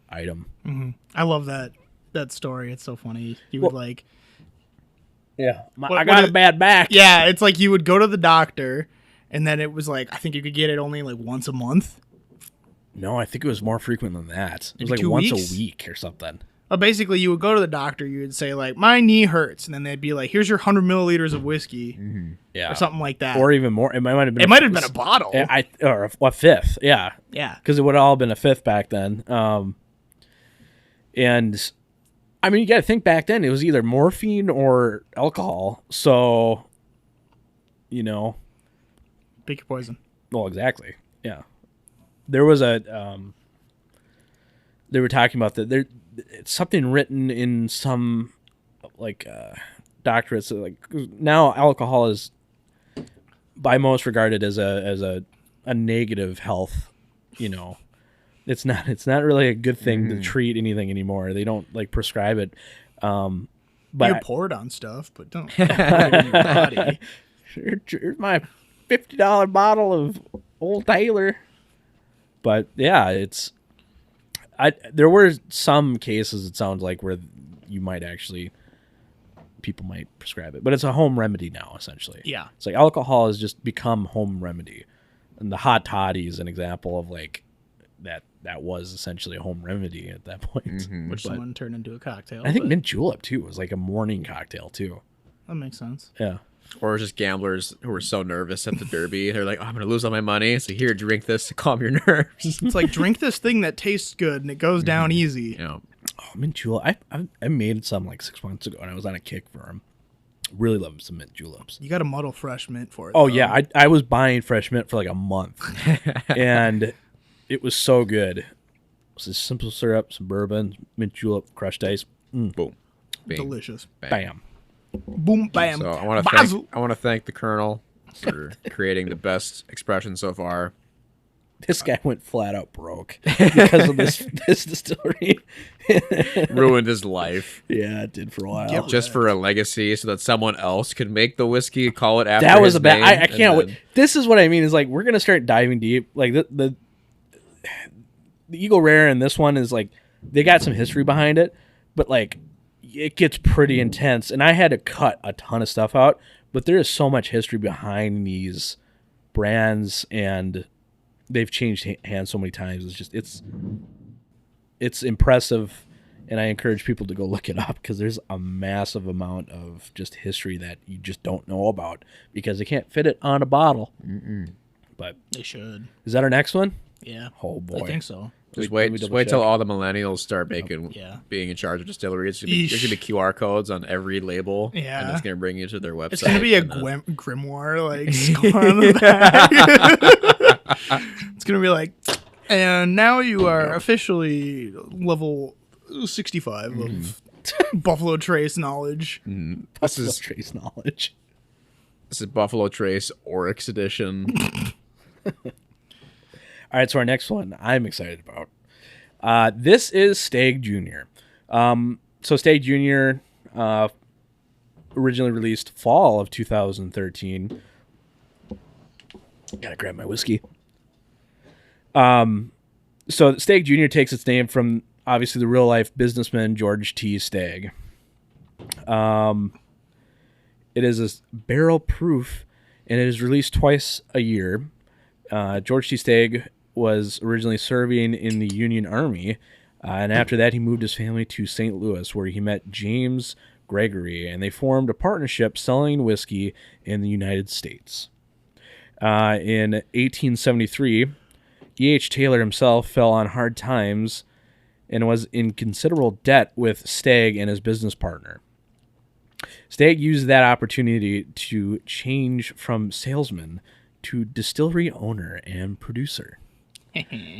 item. Mm-hmm. I love that story. It's so funny. You would like, I got a bad back. Yeah, it's like you would go to the doctor, and then it was like I think you could get it only like once a month. No, I think it was more frequent than that. It was Maybe like once weeks? a week or something. Basically, you would go to the doctor. You would say like, "My knee hurts," and then they'd be like, "Here's your 100 milliliters of whiskey," yeah, or something like that, or even more. It might have been. It might have been a bottle, or a fifth. Yeah, yeah, because it would have all been a fifth back then. And I mean, you got to think back then it was either morphine or alcohol. So, you know, pick your poison. Well, exactly. Yeah, there was a. They were talking about that. It's something written in some like doctorates. Like now, alcohol is by most regarded as a negative health. You know, it's not really a good thing to treat anything anymore. They don't like prescribe it. But you pour it on stuff, but don't put it in your body. Here's my $50 bottle of Old Taylor. But yeah, it's. There were some cases, it sounds like, where people might prescribe it. But it's a home remedy now, essentially. Yeah. It's like alcohol has just become home remedy. And the hot toddy is an example of like that was essentially a home remedy at that point. Which someone turned into a cocktail. I think mint julep, too, was like a morning cocktail, too. That makes sense. Yeah. Or just gamblers who were so nervous at the Derby. They're like, oh, I'm going to lose all my money. So here, drink this to calm your nerves. It's like, drink this thing that tastes good and it goes down easy. Yeah. Oh, mint julep. I made some like 6 months ago and I was on a kick for them. Really love some mint juleps. You got to muddle fresh mint for it. Oh, yeah. I was buying fresh mint for like a month. And it was so good. It was a simple syrup, some bourbon, mint julep, crushed ice. Boom. Bing. Delicious. Bam. Boom, bam. So I want to thank the Colonel for creating the best expression so far. This guy went flat out broke because of this distillery. Ruined his life. Yeah, it did for a while. Just for a legacy so that someone else could make the whiskey, call it after That was his a bad. name, I and can't wait. then- This is what I mean. Is like we're gonna start diving deep. Like the Eagle Rare and this one is like they got some history behind it, but like it gets pretty intense. And I had to cut a ton of stuff out, but there is so much history behind these brands, and they've changed hands so many times. It's just it's impressive, and I encourage people to go look it up because there's a massive amount of just history that you just don't know about because they can't fit it on a bottle. But They should. is that our next one? Yeah. Oh boy, I think so. Just Let me wait double till check. all the millennials start making Yeah. being in charge of distilleries. There's gonna be QR codes on every label. Yeah. And it's gonna bring you to their website. It's gonna be a and then- grimoire like scar on the back. It's gonna be like, and now you are officially level 65 of Buffalo Trace knowledge. This is Trace knowledge. Buffalo Trace Oryx edition. All right, so our next one I'm excited about. This is Stag Junior. So Stag Junior originally released fall of 2013. Gotta grab my whiskey. So Stag Junior takes its name from obviously the real life businessman George T. Stagg. It is a barrel proof, and it is released twice a year. George T. Stagg was originally serving in the Union Army, and after that he moved his family to St. Louis, where he met James Gregory, and they formed a partnership selling whiskey in the United States. In 1873, E.H. Taylor himself fell on hard times and was in considerable debt with Stagg and his business partner. Stagg used that opportunity to change from salesman to distillery owner and producer.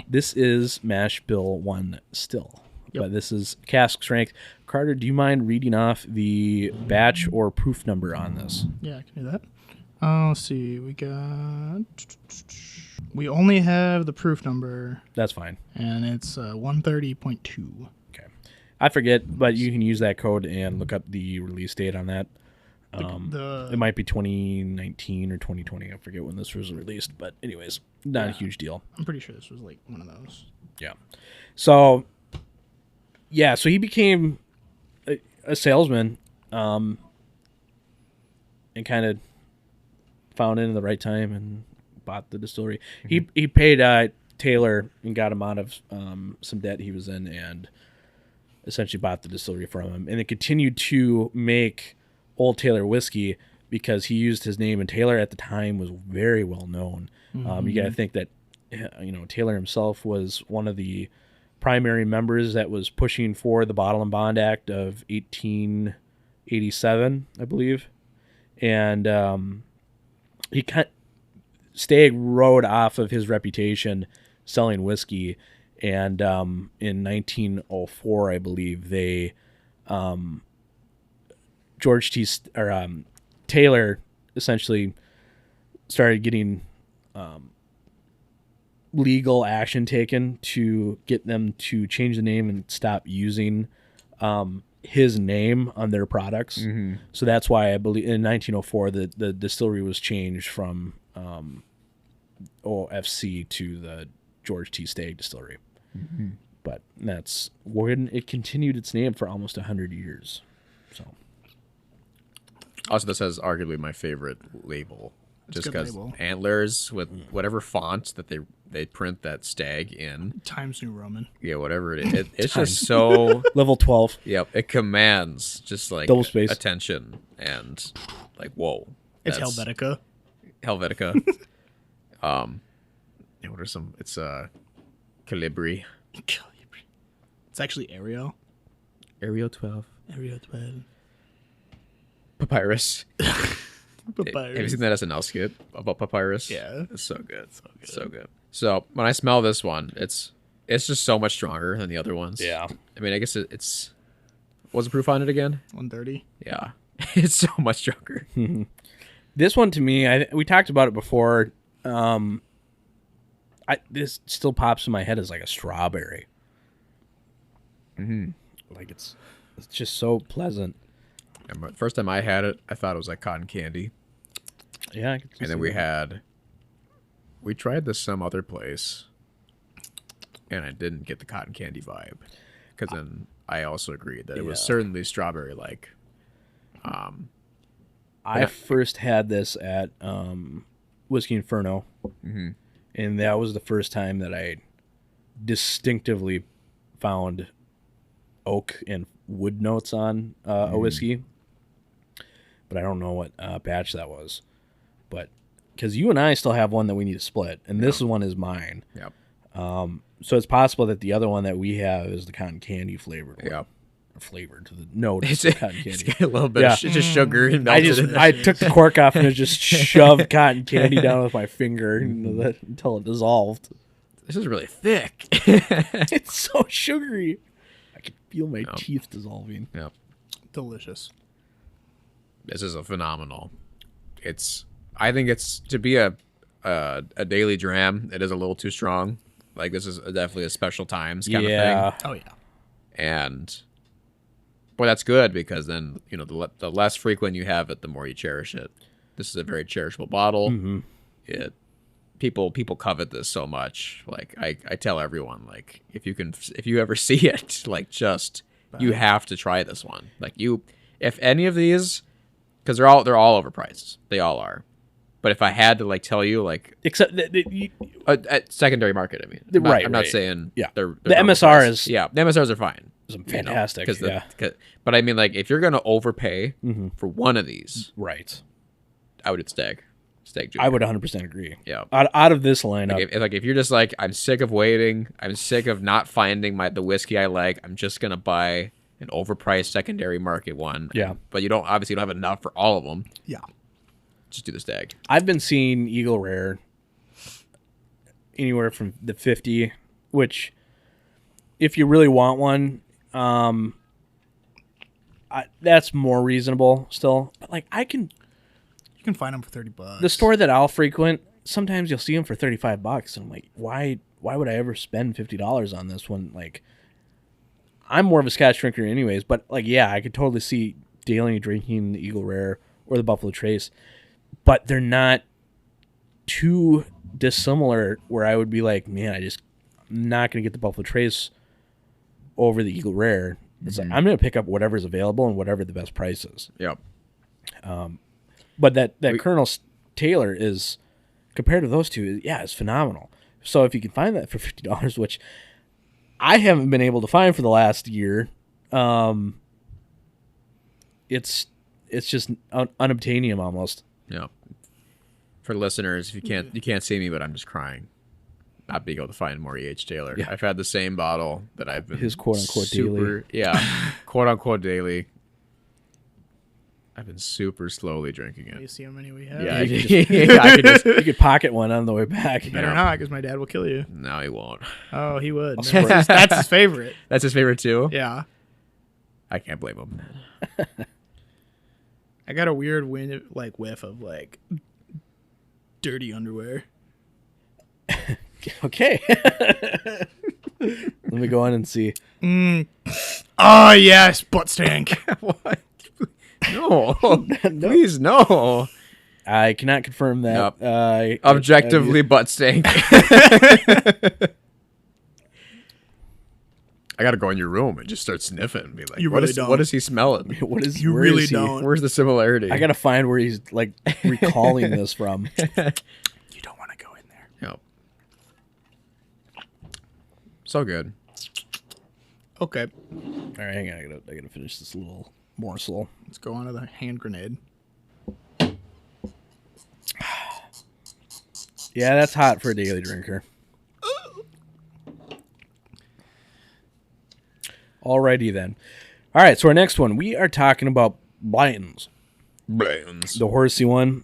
This is Mash Bill 1 still, but this is cask strength. Carter, do you mind reading off the batch or proof number on this? Yeah, I can do that. Let's see. We only have the proof number, That's fine. and it's 130.2. Okay. I forget, but you can use that code and look up the release date on that. It might be 2019 or 2020. I forget when this was released, but anyways, not a huge deal. I'm pretty sure this was like one of those. Yeah. So he became a salesman, and kind of found in the right time and bought the distillery. He paid Taylor and got him out of some debt he was in, and essentially bought the distillery from him, and then continued to make Old Taylor whiskey because he used his name, and Taylor at the time was very well known. You got to think that Taylor himself was one of the primary members that was pushing for the Bottle and Bond Act of 1887, I believe, and Stagg rode off of his reputation selling whiskey, and in 1904, I believe, they Taylor essentially started getting legal action taken to get them to change the name and stop using his name on their products. So that's why I believe in 1904 the distillery was changed from OFC to the George T. Stagg Distillery. But that's when it continued its name for almost 100 years. So Also, this has arguably my favorite label, just a good because label. antlers with whatever font that they print that stag in, Times New Roman. yeah, whatever it is, it's just so. level 12. Yep, it commands just like Double space. attention and like whoa. It's that's- Helvetica. Helvetica. Yeah, what are some? It's Calibri. It's actually Ariel. Ariel 12. Ariel 12. Papyrus. Papyrus. Have you seen that SNL skit about Papyrus? Yeah. It's so good. So good. So when I smell this one, it's just so much stronger than the other ones. Yeah. I mean, I guess it's what's the proof on it again? 130. Yeah. It's so much stronger. This one to me, we talked about it before. I This still pops in my head as like a strawberry. Like it's just so pleasant. And the first time I had it, I thought it was like cotton candy. Yeah. And then we tried this some other place, and I didn't get the cotton candy vibe. Because then I also agreed that it was certainly strawberry-like. I first had this at Whiskey Inferno, and that was the first time that I distinctively found oak and wood notes on a whiskey. But I don't know what batch that was. But because you and I still have one that we need to split, and this one is mine. Yep. So it's possible that the other one that we have is the cotton candy flavored one. Yep. Flavored to the note. It's cotton candy. It's got a little bit of just sugar and melted. I took the cork off and just shoved cotton candy down with my finger until it dissolved. This is really thick. It's so sugary. I could feel my teeth dissolving. Yep. Delicious. This is a phenomenal. I think it's to be a daily dram. It is a little too strong. Like this is definitely a special times kind of thing. Oh yeah. And well, that's good because then the less frequent you have it, the more you cherish it. This is a very cherishable bottle. People covet this so much. Like I tell everyone, like if you ever see it, like you have to try this one. Like if any of these, because they're all overpriced. They all are. But if I had to tell you Except at secondary market, I mean, I'm not saying they're the MSR is the MSRs are fantastic. But I mean if you're gonna overpay for one of these, right? I would hit Stag Junior. I would 100% agree. Yeah. Out of this lineup, if you're just I'm sick of waiting, I'm sick of not finding the whiskey I like, I'm just gonna buy an overpriced secondary market one. Yeah. But you don't have enough for all of them. Yeah. Just do the Stag. I've been seeing Eagle Rare anywhere from the 50, which if you really want one, that's more reasonable still. But you can find them for $30. The store that I'll frequent, sometimes you'll see them for $35, and I'm like, why would I ever spend $50 on this one? I'm more of a Scotch drinker anyways, but I could totally see daily drinking the Eagle Rare or the Buffalo Trace. But they're not too dissimilar where I would be like, man, I'm not going to get the Buffalo Trace over the Eagle Rare. It's I'm going to pick up whatever's available and whatever the best price is. Yep. But that Colonel Taylor is, compared to those two, it's phenomenal. So if you can find that for $50, which I haven't been able to find for the last year, it's just unobtainium almost. Yeah. For listeners, if you can't see me, but I'm just crying, not being able to find more E.H. Taylor. Yeah. I've had the same bottle that I've been his quote unquote daily. Yeah, quote unquote daily. I've been super slowly drinking it. You see how many we have? Yeah, you could pocket one on the way back. Better not, because my dad will kill you. No, he won't. Oh, he would. That's his favorite. That's his favorite too? Yeah. I can't blame him. I got a weird whiff of dirty underwear. Okay. Let me go on and see. Oh yes, butt stank. What? No, please no. I cannot confirm that. Nope. Objectively, butt stank. I gotta go in your room and just start sniffing and be like, what is he smelling? You really don't. Where's the similarity? I gotta find where he's recalling this from. You don't want to go in there. Yep. So good. Okay. All right, hang on. I gotta finish this little morsel. Let's go on to the hand grenade. Yeah, that's hot for a daily drinker. Alrighty then. All right, so our next one, we are talking about Blantons. The horsey one.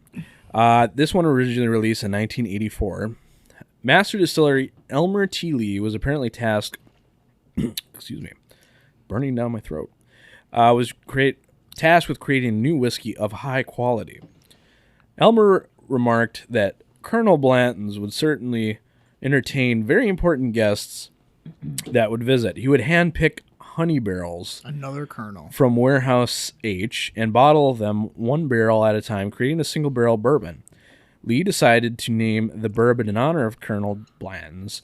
This one originally released in 1984. Master distillery Elmer T. Lee was apparently tasked, excuse me, burning down my throat, tasked with creating new whiskey of high quality. Elmer remarked that Colonel Blanton's would certainly entertain very important guests that would visit. He would handpick honey barrels Another Colonel. from Warehouse H and bottle them one barrel at a time, creating a single barrel bourbon. Lee decided to name the bourbon in honor of Colonel Blanton's.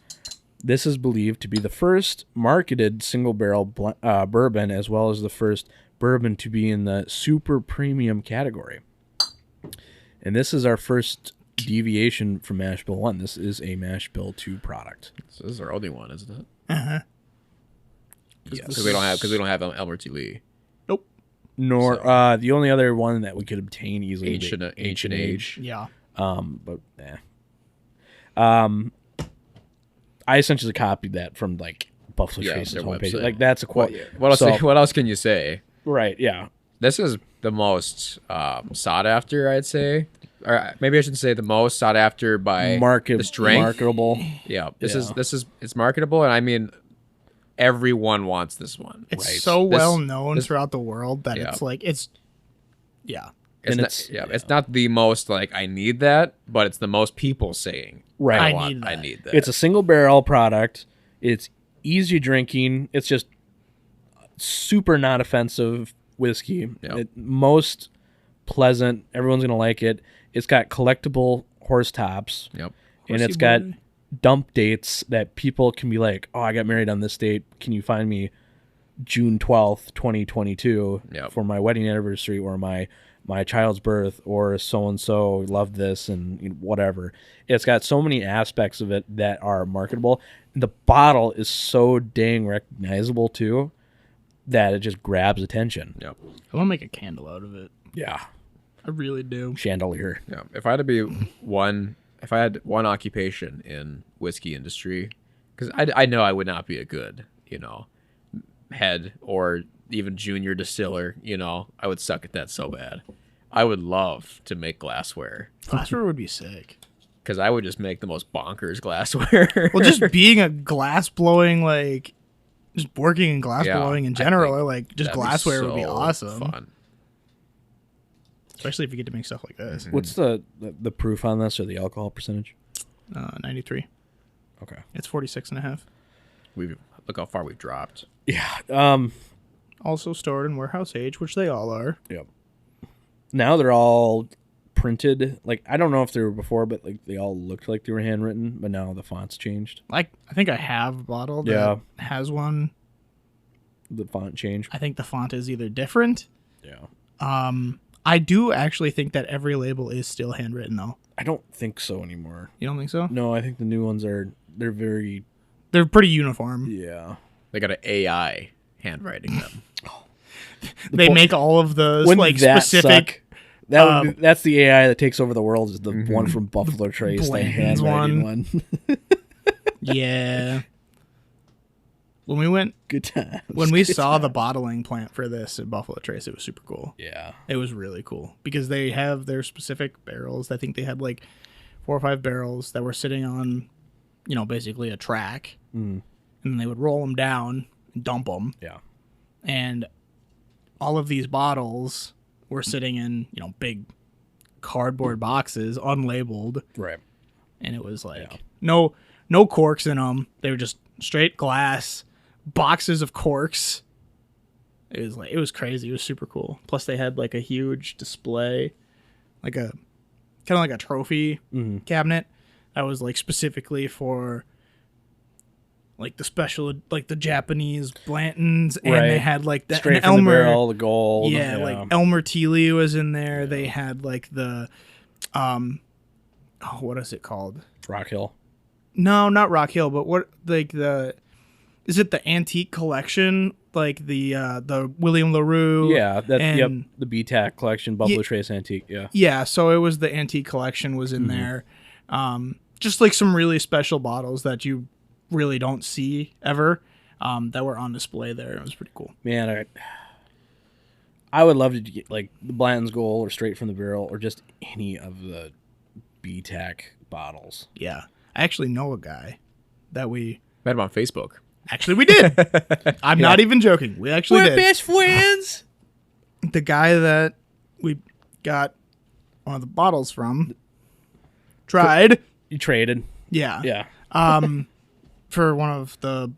This is believed to be the first marketed single barrel bourbon, as well as the first bourbon to be in the super premium category. And this is our first deviation from Mash Bill 1. This is a Mash Bill 2 product. So this is our only one, isn't it? Uh-huh. Yes. Because we don't have Elmer T. Lee. Nope. Nor the only other one that we could obtain easily would be Ancient Age. Yeah. But I essentially copied that from like Buffalo Trace's their homepage. website. Like that's a quote. What else can you say? Right, yeah. This is the most sought after, I'd say. Or maybe I should say the most sought after by the strength. Marketable. Yeah. This is it's marketable, and I mean everyone wants this one. It's right? so well known throughout the world that Yeah. it's like it's yeah. It's not the most like I need that, but it's the most people saying Right. I need that. It's a single barrel product. It's easy drinking. It's just super not offensive whiskey. Yep. Most pleasant. Everyone's gonna like it. It's got collectible horse tops. Yep. And it's got dump dates that people can be like, oh, I got married on this date. Can you find me June 12th, 2022 for my wedding anniversary or my child's birth or so-and-so loved this and whatever. It's got so many aspects of it that are marketable. The bottle is so dang recognizable too that it just grabs attention. Yep. I want to make a candle out of it. Yeah. I really do. Chandelier. Yeah. If I had to be if I had one occupation in whiskey industry, because I know I would not be a good, head or even junior distiller, I would suck at that so bad. I would love to make glassware. Glassware would be sick. Because I would just make the most bonkers glassware. Well, just being a glass blowing, like, just working in glass blowing in general, or like just glassware would be awesome. Fun. Especially if you get to make stuff like this. What's the proof on this or the alcohol percentage? 93. Okay. It's 46.5. Look how far we've dropped. Yeah. Also stored in warehouse age, which they all are. Yep. Now they're all printed. Like, I don't know if they were before, but like they all looked like they were handwritten, but now the font's changed. Like, I think I have a bottle that has one. The font changed. I think the font is either different. Yeah. I do actually think that every label is still handwritten, though. I don't think so anymore. You don't think so? No, I think the new ones they're pretty uniform. Yeah. They got an AI handwriting them. They make all of the like specific. That's the AI that takes over the world. Is the one from Buffalo Trace, the handwriting one. Yeah. When we went, good times. When we saw the bottling plant for this at Buffalo Trace, it was super cool. Yeah, it was really cool because they have their specific barrels. I think they had like 4 or 5 barrels that were sitting on, basically a track, and then they would roll them down and dump them. Yeah, and all of these bottles were sitting in big cardboard boxes, unlabeled. Right, and it was like no corks in them. They were just straight glass. Boxes of corks. It was crazy. It was super cool. Plus they had like a huge display, like a kind of like a trophy cabinet that was like specifically for like the special, like the Japanese Blantons, and they had like the straight from Elmer, the barrel, the gold. Yeah, like Elmer T. Lee was in there. They had like the what is it called? Rock Hill. No, not Rock Hill, but what is it the antique collection? Like the William LaRue? Yeah, the BTAC collection, Buffalo Trace Antique, yeah. Yeah, so it was the antique collection was in there. Just like some really special bottles that you really don't see ever that were on display there. It was pretty cool. Man, I would love to get like the Blanton's Gold or Straight from the Barrel or just any of the BTAC bottles. Yeah. I actually know a guy that we met him on Facebook. Actually, we did. I'm not even joking. We actually did. We're best friends. The guy that we got one of the bottles from tried. You traded. Yeah. Yeah. For one of the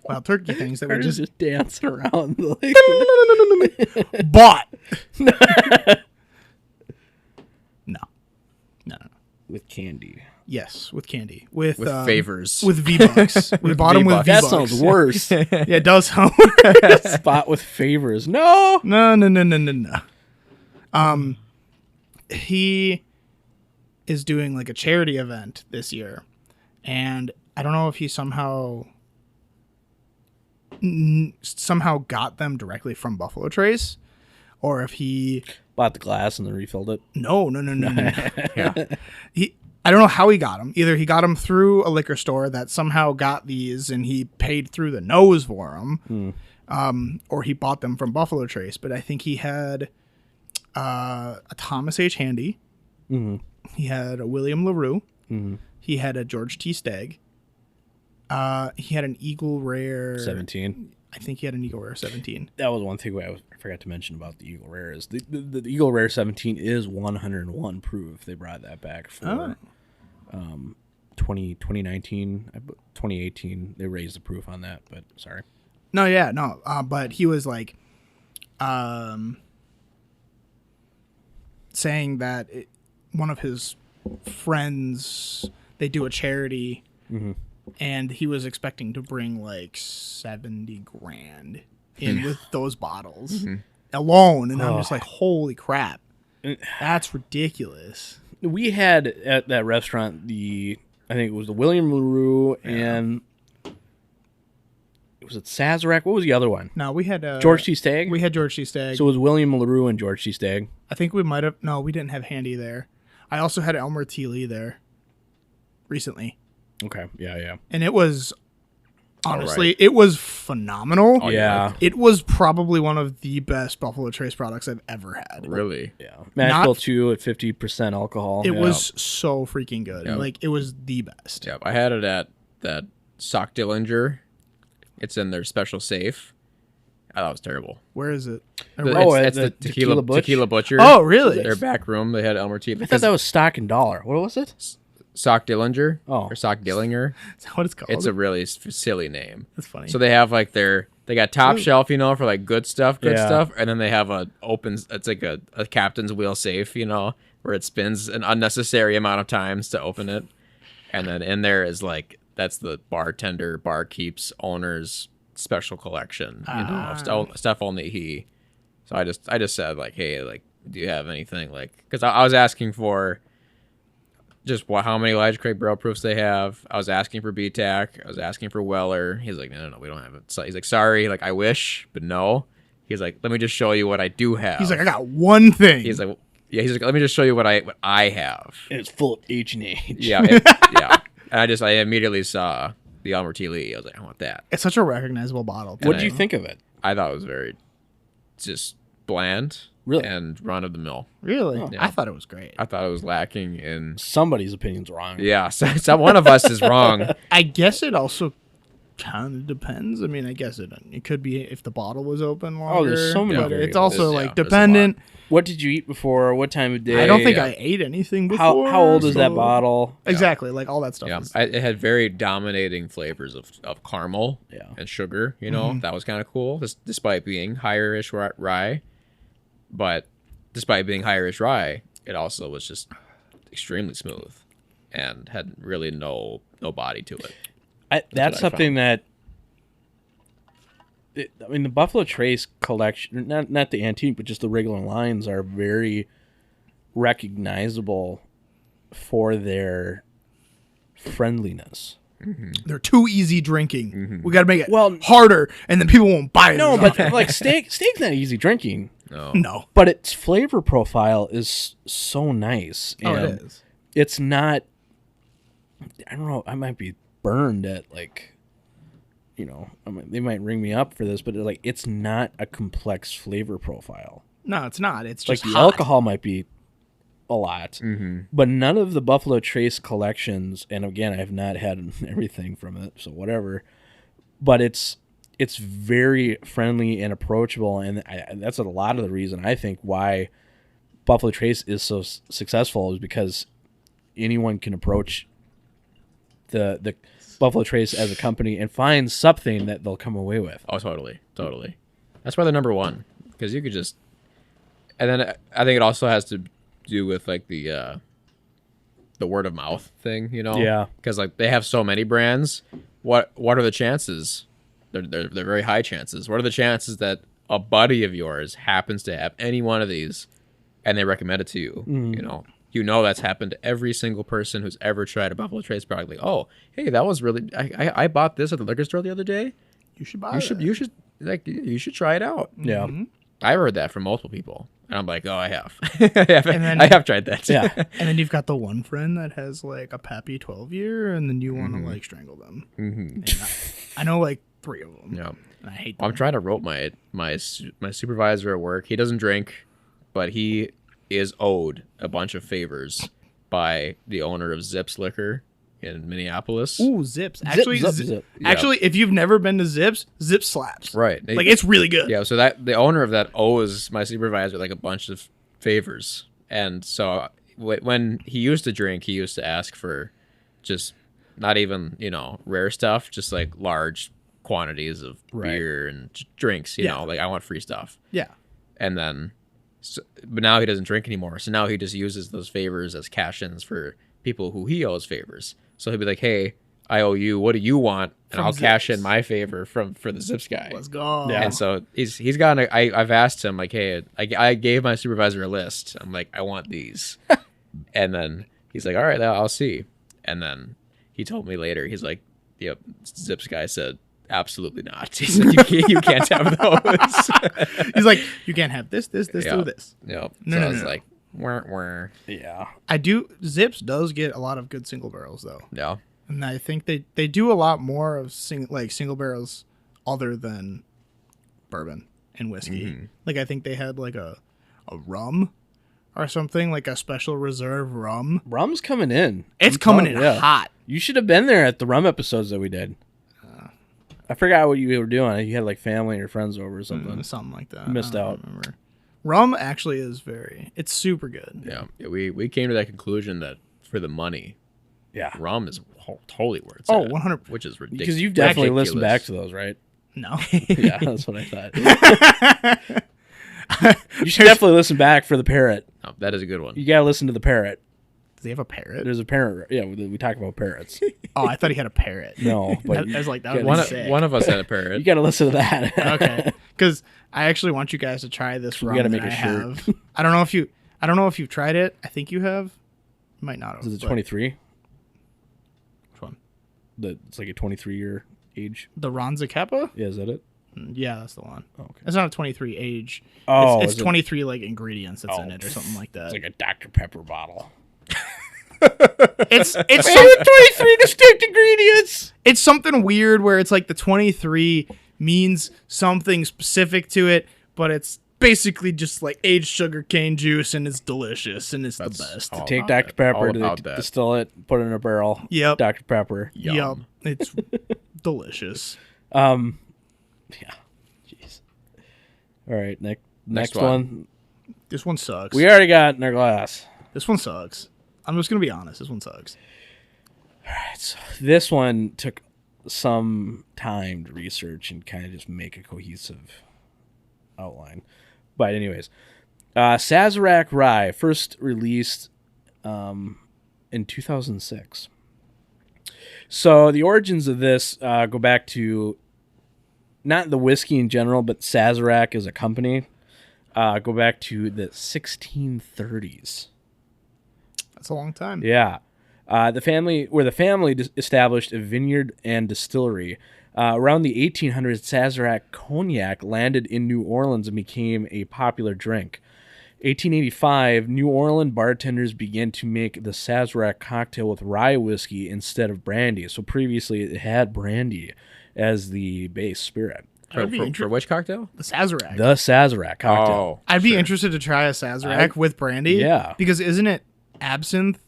wild turkey things that we Carter's just just dancing around. Like, bought. No. with candy. Yes, with candy. With favors. With V-Bucks. We bought them with V-Bucks. V-Bucks. That sounds worse. Yeah, it does sound Spot with favors. No. No. He is doing like a charity event this year, and I don't know if he somehow got them directly from Buffalo Trace, or if he Bought the glass and then refilled it. no. Yeah. I don't know how he got them. Either he got them through a liquor store that somehow got these and he paid through the nose for them, or he bought them from Buffalo Trace. But I think he had a Thomas H. Handy. Mm-hmm. He had a William LaRue. Mm-hmm. He had a George T. Stagg. He had an Eagle Rare 17. I think he had an Eagle Rare 17. That was one thing I forgot to mention about the Eagle Rare is the Eagle Rare 17 is 101 proof. They brought that back for 2019, 2018. They raised the proof on that, but sorry. No. But he was like, saying that one of his friends, they do a charity, and he was expecting to bring like 70 grand in with those bottles alone, and I'm just like, holy crap, that's ridiculous. We had at that restaurant I think it was the William LaRue and was it Sazerac? What was the other one? No, we had George T. Stagg? We had George T. Stagg. So it was William LaRue and George T. Stagg. I think we might have. No, we didn't have Handy there. I also had Elmer T. Lee there recently. Okay. Yeah. And it was, honestly, it was phenomenal. Oh, yeah. It was probably one of the best Buffalo Trace products I've ever had. Really? Yeah. Mash Bill 2 at 50% alcohol. It was so freaking good. Yeah. Like, it was the best. Yep. I had it at that Sock Dillinger. It's in their special safe. Oh, that was terrible. Where is it? It's the the Tequila Butcher. Oh, really? Their back room. They had Elmer T. I thought that was Stock and Dollar. What was it? Sock Dillinger. Oh. Or Sock Dillinger. Is that what it's called? It's a really silly name. That's funny. So they have like they got top shelf, for like good stuff, Yeah. and then they have it's like a captain's wheel safe, where it spins an unnecessary amount of times to open it. And then in there is like, that's the barkeep's owner's special collection, stuff only he. So I just said like, hey, like, do you have anything like, because I was asking for just how many Elijah Craig barrel proofs they have. I was asking for BTAC. I was asking for Weller. He's like, no, we don't have it. So he's like, sorry, like I wish, but no. He's like, let me just show you what I do have. He's like, I got one thing. He's like, let me just show you what I have. And it's full of H&H. Yeah, yeah. And I immediately saw the Elmer T. Lee. I was like, I want that. It's such a recognizable bottle. What did you think of it? I thought it was very just bland, Really? and run of the mill. Really? Oh. I thought it was great. I thought it was lacking in. Somebody's opinion's wrong. Yeah, so one of us is wrong. I guess it also kind of depends. I mean, I guess it could be if the bottle was open longer. there's so many but it's variables. also Yeah, like there's a dependent. What did you eat before? What time of day? I don't think Yeah. I ate anything before. How old is that so- bottle? Exactly, like all that stuff. Yeah, is- it had very dominating flavors of caramel and sugar. That was kind of cool, despite being higher-ish rye. But despite being higher-ish rye, it also was just extremely smooth and had really no body to it. That's what I something that. The Buffalo Trace collection, not the antique, but just the regular lines are very recognizable for their friendliness. They're too easy drinking. We got to make it harder, and then people won't buy it. No, but like steak's not easy drinking, no. but its flavor profile is so nice. Oh, And it is. it's not. I don't know. I might be burned at like. They might ring me up for this, but it's not a complex flavor profile. No, it's not. It's Like just the hot. alcohol might be a lot, but none of the Buffalo Trace collections, and again, I have not had everything from it, so whatever. But it's very friendly and approachable, and that's a lot of the reason I think why Buffalo Trace is so successful is because anyone can approach the Buffalo Trace as a company and find something that they'll come away with. Oh, totally. That's why they're number one, because you could just. And then I think it also has to do with like the word of mouth thing, Yeah. Because like they have so many brands. What are the chances? They're very high chances. What are the chances that a buddy of yours happens to have any one of these, and they recommend it to you? That's happened to every single person who's ever tried a Buffalo Trace product. Like, oh, hey, that was really. I bought this at the liquor store the other day. You should buy it. You should try it out. Yeah. I've heard that from multiple people, and I'm like, oh, I have. then- I have tried that. Yeah. And then you've got the one friend that has like a Pappy 12-year, and then you want to like strangle them. And I know like 3 of them. Yeah. And I hate them. I'm trying to rope my supervisor at work. He doesn't drink, but he is owed a bunch of favors by the owner of Zips Liquor in Minneapolis. Ooh, Zips. Actually, Zip. actually, if you've never been to Zips, Zips slaps. Right. Like it's really good. Yeah, so that the owner of that owes my supervisor like a bunch of favors. And so when he used to drink, he used to ask for just not even, rare stuff, just like large quantities of beer and drinks, you know, like I want free stuff. Yeah. And then but now he doesn't drink anymore. So now he just uses those favors as cash-ins for people who he owes favors. So he'll be like, "Hey, I owe you. What do you want?" And I'll cash in my favor for the Zips guy. Let's go. Yeah. And so he's got. I've asked him like, "Hey, I gave my supervisor a list. I'm like, I want these." And then he's like, "All right, I'll see." And then he told me later. He's like, "Yep, Zips guy said." Absolutely not. He said, you can't have those. He's like, you can't have this, or this. Yep. No, so no, I was no. like, wah. Yeah. I do. Zips does get a lot of good single barrels though, Yeah. and I think they do a lot more of single barrels other than bourbon and whiskey. Like I think they had like a rum or something, like a special reserve rum. Rum's coming in. It's coming in hot. You should have been there at the rum episodes that we did. I forgot what you were doing. You had like family or friends over or something. Something like that. Missed I out. don't remember. Rum actually is it's super good. Yeah. We came to that conclusion that for the money, Yeah. rum is totally where it's Oh, at, 100%. which is ridiculous. Because you've definitely listened Ridiculous. back to those, right? No. Yeah, that's what I thought. You should definitely listen back for the parrot. Oh, that is a good one. You gotta listen to the parrot. Does he have a parrot? There's a parrot. Yeah, we talk about parrots. Oh, I thought he had a parrot. No, but I was like, that Yeah, would be One, sick. one of us had a parrot. you gotta listen to that. Okay, because I actually want you guys to try this rum. gotta that make a I shirt. have. I don't know if you've tried it. I think you have. You might not have. Is it but- 23? Which one? It's like a 23-year age. The Ronza Kappa? Yeah, is that it? Yeah, that's the one. Oh, okay. It's not a 23 age. Oh, it's is it- 23 like ingredients that's in Oh, it or something like that. It's like a Dr. Pepper bottle. It's 23 distinct ingredients. it's something weird where it's like the 23 means something specific to it, but it's basically just like aged sugar cane juice and it's delicious and it's the best. all Take about Dr. that. All Pepper, about that. distill it, put it in a barrel. Yep. Dr. Pepper. Yep. It's delicious. Yeah. Jeez. All right, next one. one. This one sucks. We already got in our glass. This one sucks. I'm just going to be honest. This one sucks. So this one took some time to research and kind of just make a cohesive outline. But anyways, Sazerac Rye, first released in 2006. So the origins of this go back to not the whiskey in general, but Sazerac as a company. Go back to the 1630s. That's a long time. Yeah. The family established a vineyard and distillery. Around the 1800s, Sazerac cognac landed in New Orleans and became a popular drink. 1885, New Orleans bartenders began to make the Sazerac cocktail with rye whiskey instead of brandy. So previously, it had brandy as the base spirit. I'd be For which cocktail? The Sazerac. The Sazerac cocktail. Oh, I'd be interested to try a Sazerac with brandy. Yeah. Because isn't it absinthe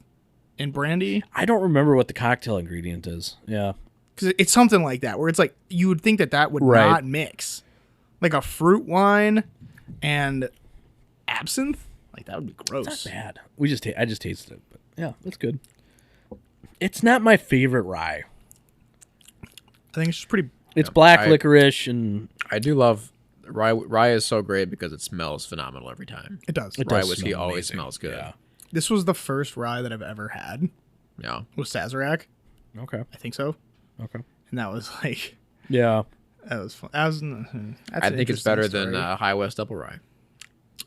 and brandy? I don't remember what the cocktail ingredient is. Yeah. Because it's something like that, where it's like you would think that would Right. not mix. Like a fruit wine and absinthe? Like that would be gross. Not bad. I just tasted it. But yeah, that's good. It's not my favorite rye. I think it's just pretty. It's black licorice, and I do love rye. Rye is so great because it smells phenomenal every time. It does. It Rye does whiskey smell always amazing. smells good. Yeah. This was the first rye that I've ever had. Yeah. Was Sazerac. Okay. I think so. Okay. And that was like, Yeah. that was fun. That was, I think it's better than High West Double Rye.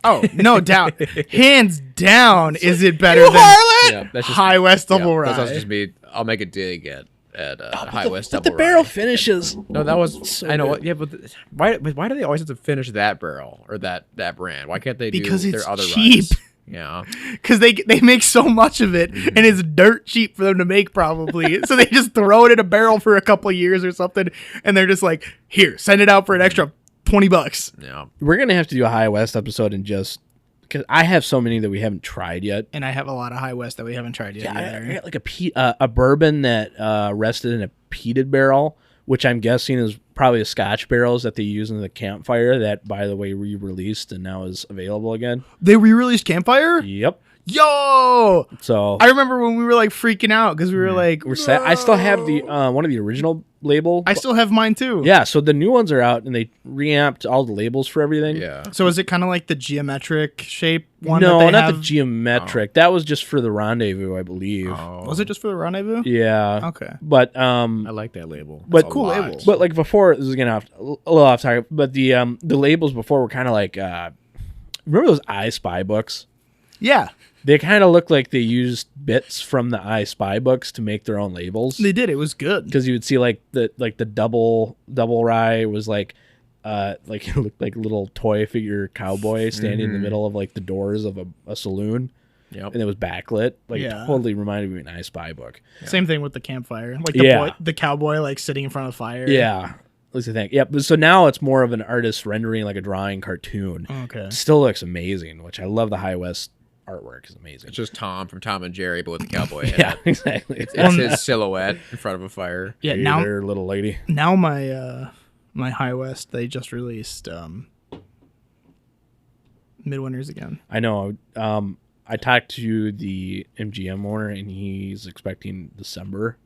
Oh, no doubt. Hands down, is it better than Yeah, that's just High West Double Rye? That's just me. I'll make a dig at High West But Double the barrel Rye. finishes. No, that was So I know. good. Yeah, but why do they always have to finish that barrel or that brand? Why can't they Because do it's their other cheap. ryes? Yeah. Because they make so much of it, and it's dirt cheap for them to make, probably. So they just throw it in a barrel for a couple of years or something, and they're just like, here, send it out for an extra $20. Yeah. We're gonna have to do a High West episode and just because I have so many that we haven't tried yet. And I have a lot of High West that we haven't tried yet. I got like a bourbon that rested in a peated barrel, which I'm guessing is probably the Scotch barrels that they use in the campfire. That, by the way, re-released and now is available again. They re-released Campfire? Yep. Yo! So I remember when we were like freaking out because we were like, we're set. I still have the one of the original label. I still have mine too. Yeah, so the new ones are out and they reamped all the labels for everything. Yeah. So is it kind of like the geometric shape one? No, that they not have? the geometric. That was just for the rendezvous, I believe. Oh. Was it just for the rendezvous? Yeah. Okay. But I like that label. But- It's a Cool lot. label. But like before, this is getting off a little off topic. But the labels before were kind of like, remember those I Spy books? Yeah, They kind of looked like they used bits from the I Spy books to make their own labels. they did. It was good. Because you would see like the double rye was like it looked like a little toy figure cowboy standing in the middle of like the doors of a saloon. Yep. And it was backlit. Like Yeah. it totally reminded me of an I Spy book. Same thing with the campfire. Like Yeah. the cowboy like sitting in front of fire. Yeah. At least I think. Yeah. But so now it's more of an artist rendering like a drawing cartoon. Okay. It still looks amazing, which I love. The High West artwork is amazing. It's just Tom from Tom and Jerry, but with a cowboy hat. Yeah, exactly. It's his silhouette in front of a fire. Yeah. Hey Now there, little lady. now my my High West, they just released Midwinters again. I know. I talked to the MGM owner, and he's expecting December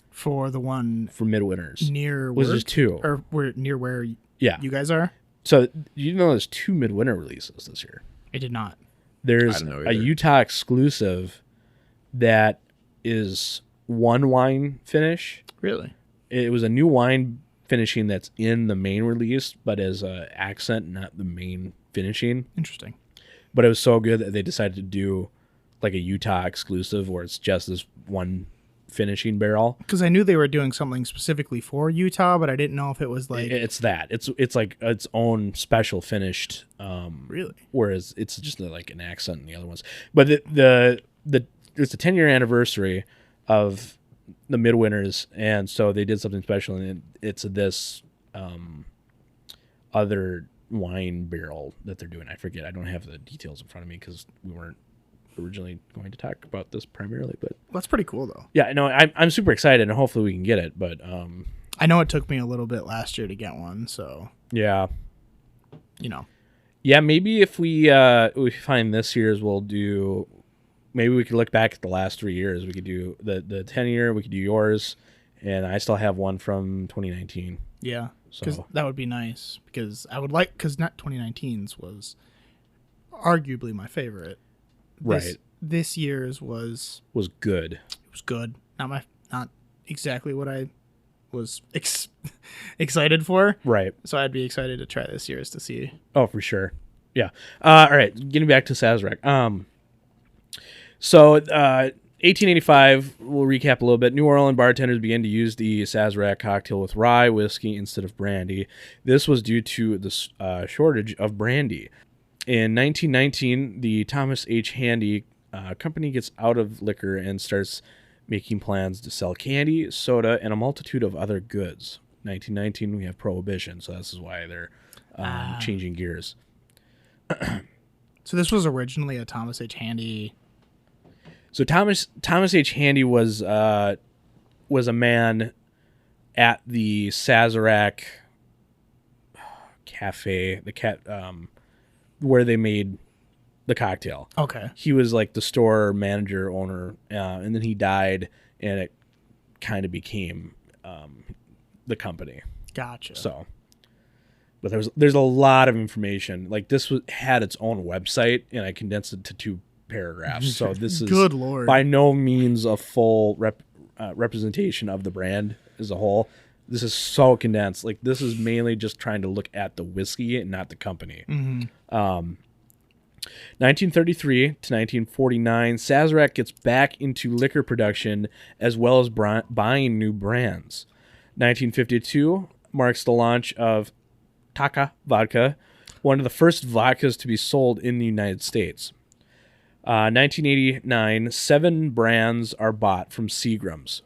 For the one for Midwinters. near Was work, just two. or where near where Yeah. you guys are? So you know there's 2 Midwinter releases this year. I did not. There's I don't know a either. Utah exclusive that is one wine finish. Really? It was a new wine finishing that's in the main release, but as a accent, not the main finishing. Interesting. But it was so good that they decided to do like a Utah exclusive where it's just this one finishing barrel. Because I knew they were doing something specifically for Utah, but I didn't know if it was like It's that. It's like its own special finished. really. Whereas it's just like an accent in the other ones. But it's the 10-year anniversary of the Midwinters, and so they did something special, and it's this other wine barrel that they're doing. I forget. I don't have the details in front of me because we weren't originally going to talk about this primarily. But That's pretty cool though. yeah, no, I'm super excited, and hopefully we can get it. But I know it took me a little bit last year to get one, so yeah. you know. Yeah, maybe if we find this year's, we'll do. Maybe we could look back at the last 3 years. We could do the 10-year. We could do yours, and I still have one from 2019. Yeah, because So that would be nice. Because I would like, because not 2019's was arguably my favorite. right, This year's was good. it was good. Not exactly what I was excited for. Right. So I'd be excited to try this year's to see. Oh, for sure. Yeah. All right. Getting back to Sazerac. So 1885. We'll recap a little bit. New Orleans bartenders began to use the Sazerac cocktail with rye whiskey instead of brandy. This was due to the shortage of brandy. In 1919, the Thomas H. Handy company gets out of liquor and starts making plans to sell candy, soda, and a multitude of other goods. 1919, we have Prohibition, so this is why they're changing gears. So this was originally a Thomas H. Handy. So Thomas H. Handy was a man at the Sazerac Cafe, where they made the cocktail. Okay. He was like the store manager owner, and then he died, and it kind of became the company. Gotcha. So, but there's a lot of information. Like this had its own website, and I condensed it to 2 paragraphs. So this is Good Lord. by no means a full representation of the brand as a whole. This is so condensed. Like this is mainly just trying to look at the whiskey and not the company. 1933 to 1949, Sazerac gets back into liquor production as well as buying new brands. 1952 marks the launch of Taka vodka, one of the first vodkas to be sold in the United States. 1989, 7 brands are bought from Seagram's.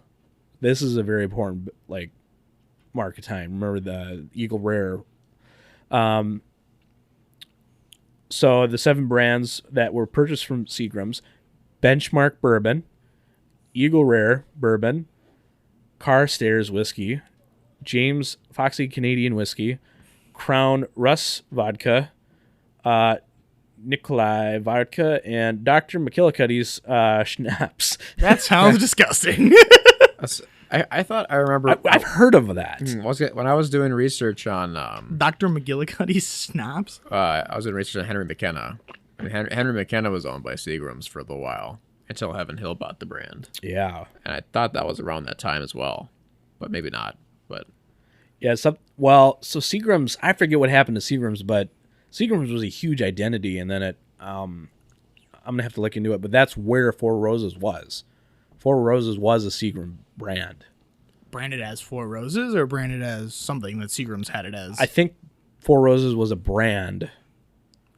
This is a very important mark of time. Remember the Eagle Rare. So the 7 brands that were purchased from Seagram's: Benchmark Bourbon, Eagle Rare Bourbon, Carstairs Whiskey, James Foxy Canadian Whiskey, Crown Russ Vodka, Nikolai Vodka, and Dr. McKillicuddy's Schnapps. That sounds disgusting. I thought I remember. I've heard of that. When I was doing research on Dr. McGillicuddy's Snaps? I was doing research on Henry McKenna. And Henry McKenna was owned by Seagram's for a little while until Heaven Hill bought the brand. Yeah. And I thought that was around that time as well, but maybe not. But yeah, so Seagram's, I forget what happened to Seagram's, but Seagram's was a huge identity, and then it I'm gonna have to look into it, but that's where Four Roses was. Four Roses was a Seagram brand. Branded as Four Roses or branded as something that Seagram's had it as? I think Four Roses was a brand.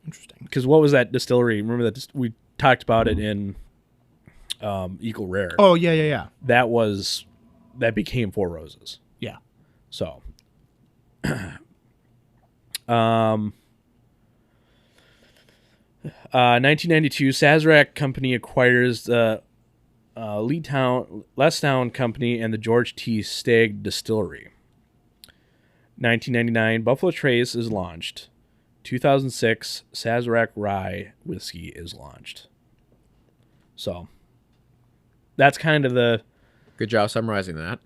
Interesting. Because what was that distillery? Remember that we talked about it in Eagle Rare. Oh, yeah. That became Four Roses. Yeah. So 1992, Sazerac Company acquires the Leestown Company and the George T. Stagg Distillery. 1999, Buffalo Trace is launched. 2006, Sazerac Rye Whiskey is launched. So, that's kind of the... Good job summarizing that.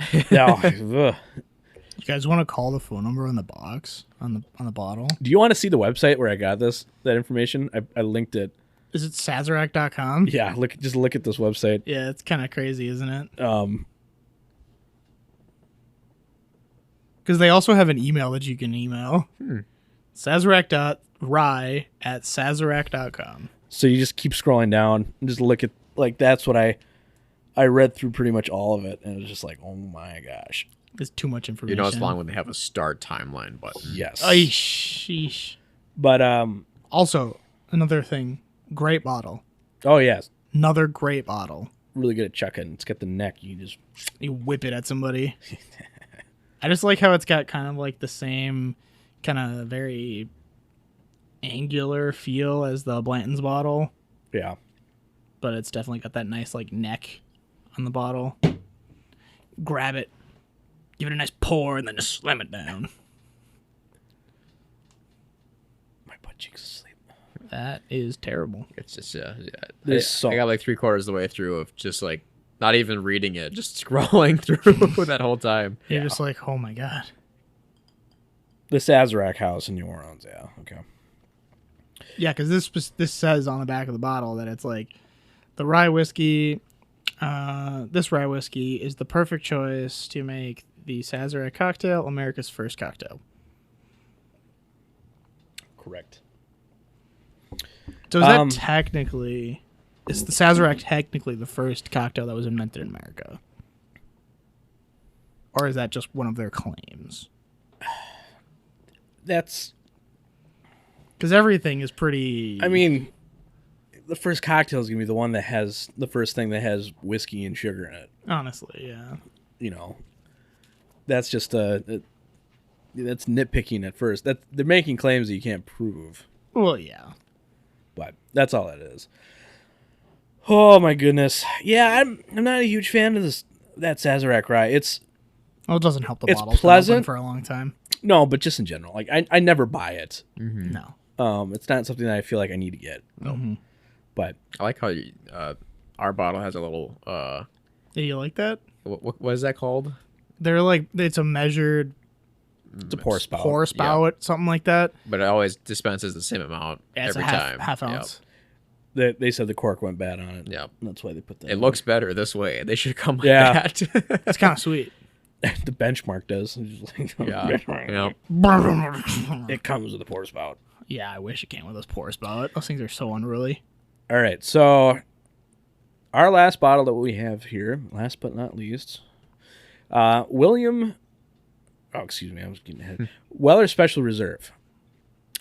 You guys want to call the phone number on the box, on the bottle? Do you want to see the website where I got that information? I linked it. Is it Sazerac.com? Yeah, just look at this website. Yeah, it's kind of crazy, isn't it? Because they also have an email that you can email. Sazerac.rye@sazerac.com. So you just keep scrolling down and just look at, that's what I read through pretty much all of it, and it was just like, oh my gosh. There's too much information. You know it's long when they have a start timeline button. Yes. Ay, sheesh. But, also, another thing, great bottle. oh yes, Another great bottle. really good at chucking. It's got the neck. You whip it at somebody. I just like how it's got kind of like the same kind of very angular feel as the Blanton's bottle, Yeah. but it's definitely got that nice neck on the bottle. Grab it, give it a nice pour, and then just slam it down. My butt cheeks asleep. That is terrible. It's just There's I got 3/4 of the way through of just not even reading it, just scrolling through that whole time. You're just like, oh my god. The Sazerac House in New Orleans. Yeah. Okay. Yeah, because this says on the back of the bottle that it's like the rye whiskey. This rye whiskey is the perfect choice to make the Sazerac cocktail America's first cocktail. Correct. So is that technically... Is the Sazerac technically the first cocktail that was invented in America? Or is that just one of their claims? That's... Because everything is pretty... I mean, the first cocktail is going to be the one that has... The first thing that has whiskey and sugar in it. Honestly, yeah. That's just that's nitpicking at first. They're making claims that you can't prove. Well, yeah. But that's all it is. Oh my goodness. Yeah, I'm not a huge fan of that Sazerac rye. Well, it doesn't help the it's bottle's been pleasant open for a long time. No, but just in general. I never buy it. Mm-hmm. No. It's not something that I feel like I need to get. Mm-hmm. But I like how our bottle has a little Yeah, you like that? What is that called? They're like, it's a measured It's a pour spout. pour spout, something like that. But it always dispenses the same amount Yeah, it's every a time. half ounce. They said the cork went bad on it. Yep. That's why they put that. It looks better this way. They should come like Yeah. that. It's kind of sweet. The benchmark does. It's just like, Yeah. It comes with a pour spout. Yeah, I wish it came with this pour spout. Those things are so unruly. All right, so our last bottle that we have here, last but not least, William. Oh, excuse me, I was getting ahead. Weller Special Reserve.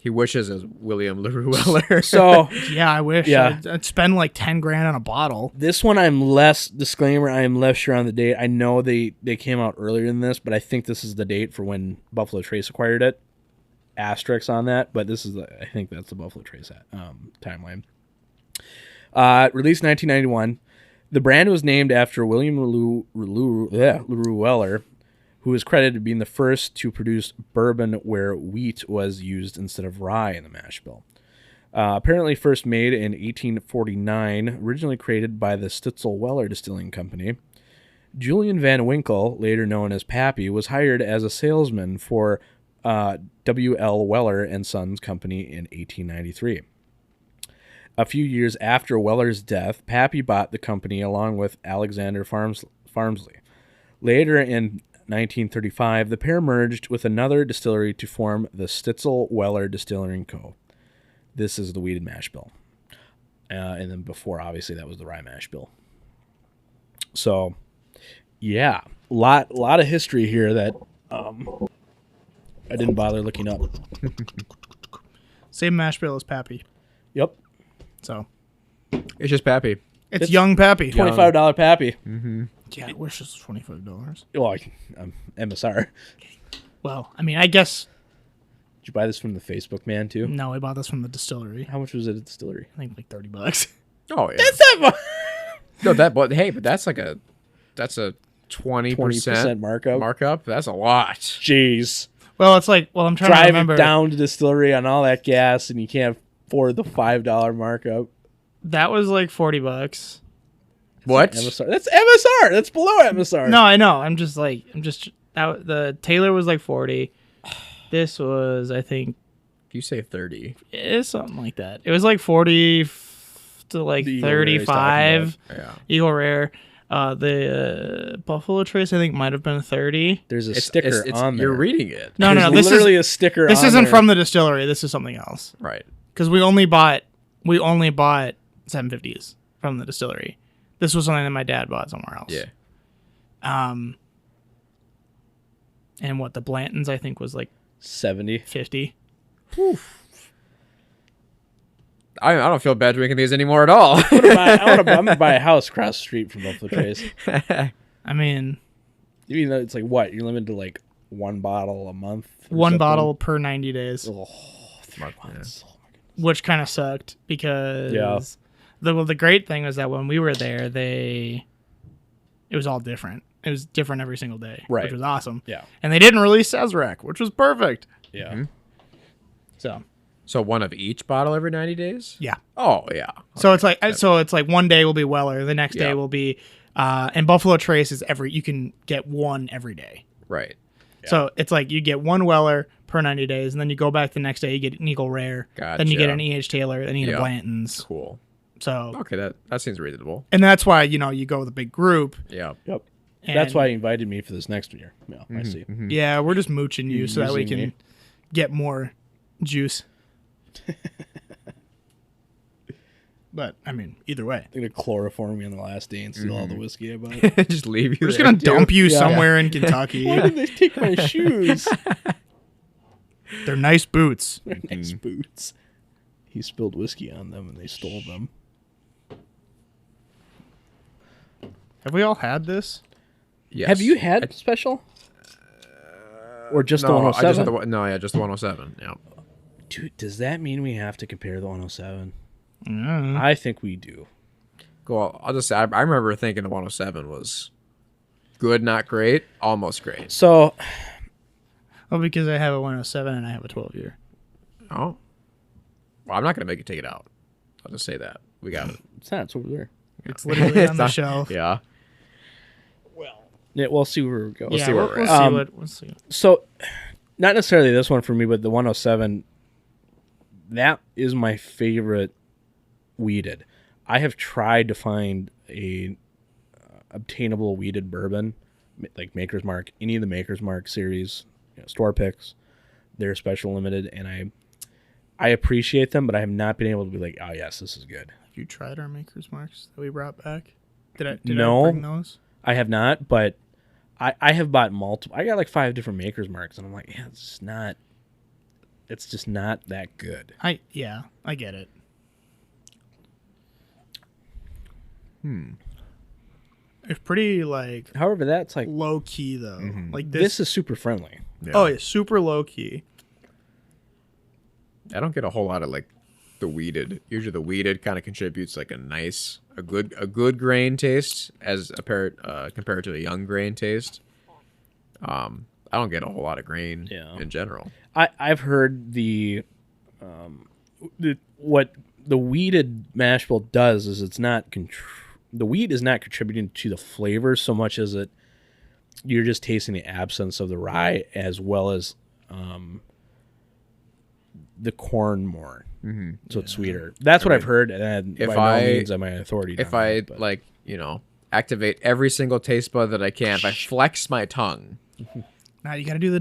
He wishes it was William LaRue Weller. So Yeah, I wish. Yeah. I'd spend like 10 grand on a bottle. this one, I'm less disclaimer. I am less sure on the date. I know they came out earlier than this, but I think this is the date for when Buffalo Trace acquired it. Asterisks on that, but this is I think that's the Buffalo Trace timeline. Released 1991. The brand was named after William LaRue Weller, who is credited with being the first to produce bourbon where wheat was used instead of rye in the mash bill. Apparently first made in 1849, originally created by the Stitzel Weller Distilling Company. Julian Van Winkle, later known as Pappy, was hired as a salesman for W.L. Weller and Sons Company in 1893. A few years after Weller's death, Pappy bought the company along with Alexander Farmsley. Later in 1935, the pair merged with another distillery to form the Stitzel Weller Distilling Co. This is the wheated mash bill. And then before, obviously, that was the rye mash bill. So, yeah, lot of history here that I didn't bother looking up. Same mash bill as Pappy. Yep. So It's just Pappy. it's young Pappy. $25 Pappy. Yeah, I wish this was $25. Well, MSR. Well, I mean, I guess Did you buy this from the Facebook man, too? no. I bought this from the distillery. How much was it at the distillery? I think like $30. Oh yeah. That's that much. No, but that's a 20% markup. That's a lot. Jeez. Well, it's like, I'm trying to Drive remember. down to distillery on all that gas, and you can't afford the $5 markup. That was like $40. What? MSR. That's MSR. That's below MSR. No, I know. The Taylor was like 40. This was, I think, If you say 30. it's something like that. It was like 40 to like The Eagle Rare he's 35. Yeah. Eagle Rare. The Buffalo Trace, I think, might have been 30. There's a sticker on there. You're reading it. No. There's This literally a sticker This on isn't there. from the distillery. This is something else. Right. Because we only bought 750s from the distillery. This was something that my dad bought somewhere else. Yeah. And what the Blantons, I think, was like 70. 50. I don't feel bad drinking these anymore at all. I'm gonna buy a house across the street from Buffalo Trace. I mean, Even though it's like what? You're limited to like one bottle a month. or one something? bottle per 90 days, Oh, 3 months. Oh, my goodness. which kind of sucked because Yeah. the great thing was that when we were there, it was all different. It was different every single day, Right. which was awesome. Yeah. And they didn't release Sazerac, which was perfect. Yeah. Mm-hmm. So, one of each bottle every 90 days? yeah. Oh, yeah. So it's like one day will be Weller, the next day Yeah. will be and Buffalo Trace is you can get one every day. Right. So it's like you get one Weller per 90 days, and then you go back the next day, you get an Eagle Rare, then you get Gotcha. an E.H. Taylor, then you get a Blanton's. Cool. So, Okay, that seems reasonable. and that's why, you go with a big group. Yeah. Yep. And That's why he invited me for this next year. Yeah, I see. Yeah, we're just mooching you You're so that we using can me. get more juice. But, I mean, either way. They're gonna chloroform me on the last day and steal all the whiskey I bought. Just leave you. We're just there, going to too. dump you Yeah. somewhere in Kentucky. Why did they take my shoes? They're nice boots. Nice boots. He spilled whiskey on them and they stole them. Have we all had this? Yes. Have you had special? Or just the No, 107? I just had just the 107. Yeah. Dude, does that mean we have to compare the 107? Mm. I think we do. Well, I'll just say I remember thinking the 107 was good, not great, almost great. So, Well, because I have a 107 and I have a 12-year. Oh. Well, I'm not gonna make you take it out. I'll just say that we got it. it's not. It's over there. It's literally on the not- shelf. Yeah. Yeah, we'll see where we go. yeah, see where we'll we're see at. what we'll see. So, not necessarily this one for me, but the 107. That is my favorite weeded. I have tried to find a obtainable weeded bourbon, like Maker's Mark, any of the Maker's Mark series, store picks. They're special limited, and I appreciate them, but I have not been able to be like, oh yes, this is good. Have you tried our Maker's Marks that we brought back? Did I No. bring those? I have not, but I have bought multiple. I got like 5 different Maker's Marks, and I'm like, yeah, it's just not that good. I get it. It's pretty like However, that's like low key though. Like this is super friendly. Yeah. Oh yeah, super low key. I don't get a whole lot of like the weeded. Usually the weeded kind of contributes like a good grain taste as compared to a young grain taste. I don't get a whole lot of grain in general. I've heard what the weeded mash bill does is it's not the wheat is not contributing to the flavor so much as you're just tasting the absence of the rye as well as the corn more. Mm-hmm. So it's sweeter. That's what I've heard. And by no means am I an authority. If I like, activate every single taste bud that I can, if I flex my tongue. Now you gotta do the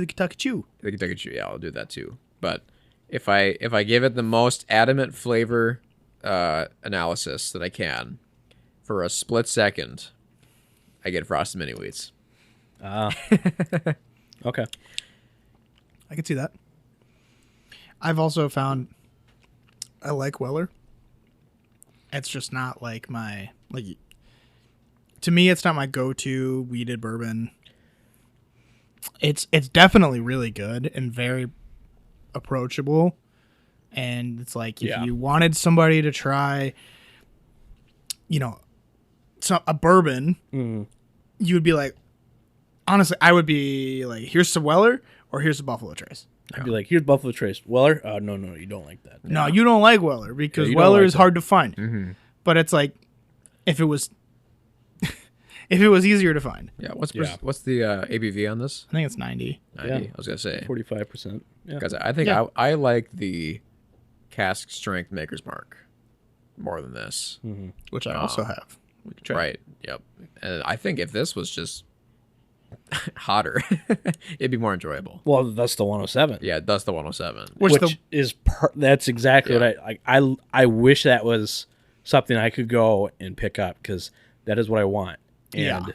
Kentucky Chew. The Kentucky Chew, yeah, I'll do that too. But if I give it the most adamant flavor analysis that I can, for a split second, I get frosted mini wheats. Okay. I can see that. I've also found I like Weller. It's just not like to me it's not my go-to weeded bourbon. It's definitely really good and very approachable. And it's like if you wanted somebody to try a bourbon, you would be like, honestly, I would be like, here's some Weller or here's the Buffalo Trace. I'd be like, here's Buffalo Trace. Weller? No, you don't like that. No, you don't like Weller because Weller is hard to find. Mm-hmm. But it's like, if it was easier to find. Yeah. What's the ABV on this? I think it's 90. 90. I was gonna say 45%. Yeah. Because I think I like the cask strength Maker's Mark more than this, Which I also have. We could try. Right. Yep. And I think if this was just hotter, it'd be more enjoyable. Well, that's the 107. Yeah, that's the 107. Which is that's exactly what I wish that was something I could go and pick up because that is what I want. And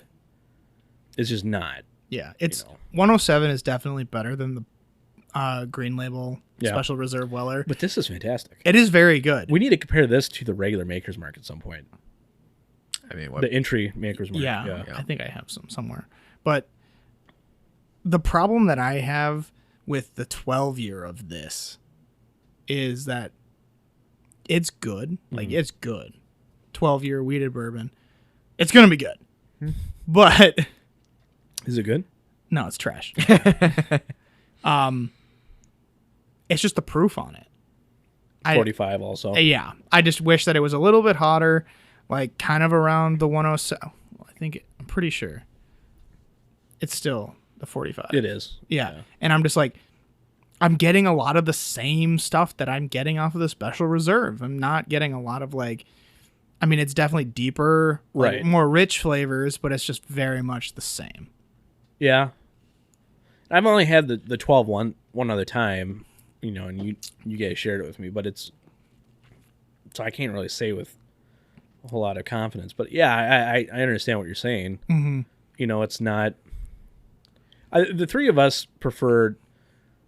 it's just not. Yeah, it's 107 is definitely better than the Green Label Special Reserve Weller. But this is fantastic. It is very good. We need to compare this to the regular Maker's Mark at some point. I mean, the entry Maker's Mark. Yeah, I think I have some somewhere. But the problem that I have with the 12-year of this is that it's good. Like, it's good. 12-year weeded bourbon. It's going to be good. But is it good? No, it's trash. It's just the proof on it. 45 also. Yeah. I just wish that it was a little bit hotter, like kind of around the 107. I'm pretty sure it's still the 45. It is. Yeah. And I'm just like, I'm getting a lot of the same stuff that I'm getting off of the Special Reserve. I'm not getting a lot of it's definitely deeper, more rich flavors, but it's just very much the same. Yeah. I've only had the 12 one other time, and you guys shared it with me, but so I can't really say with a whole lot of confidence. But yeah, I understand what you're saying. Mm-hmm. It's not. The three of us prefer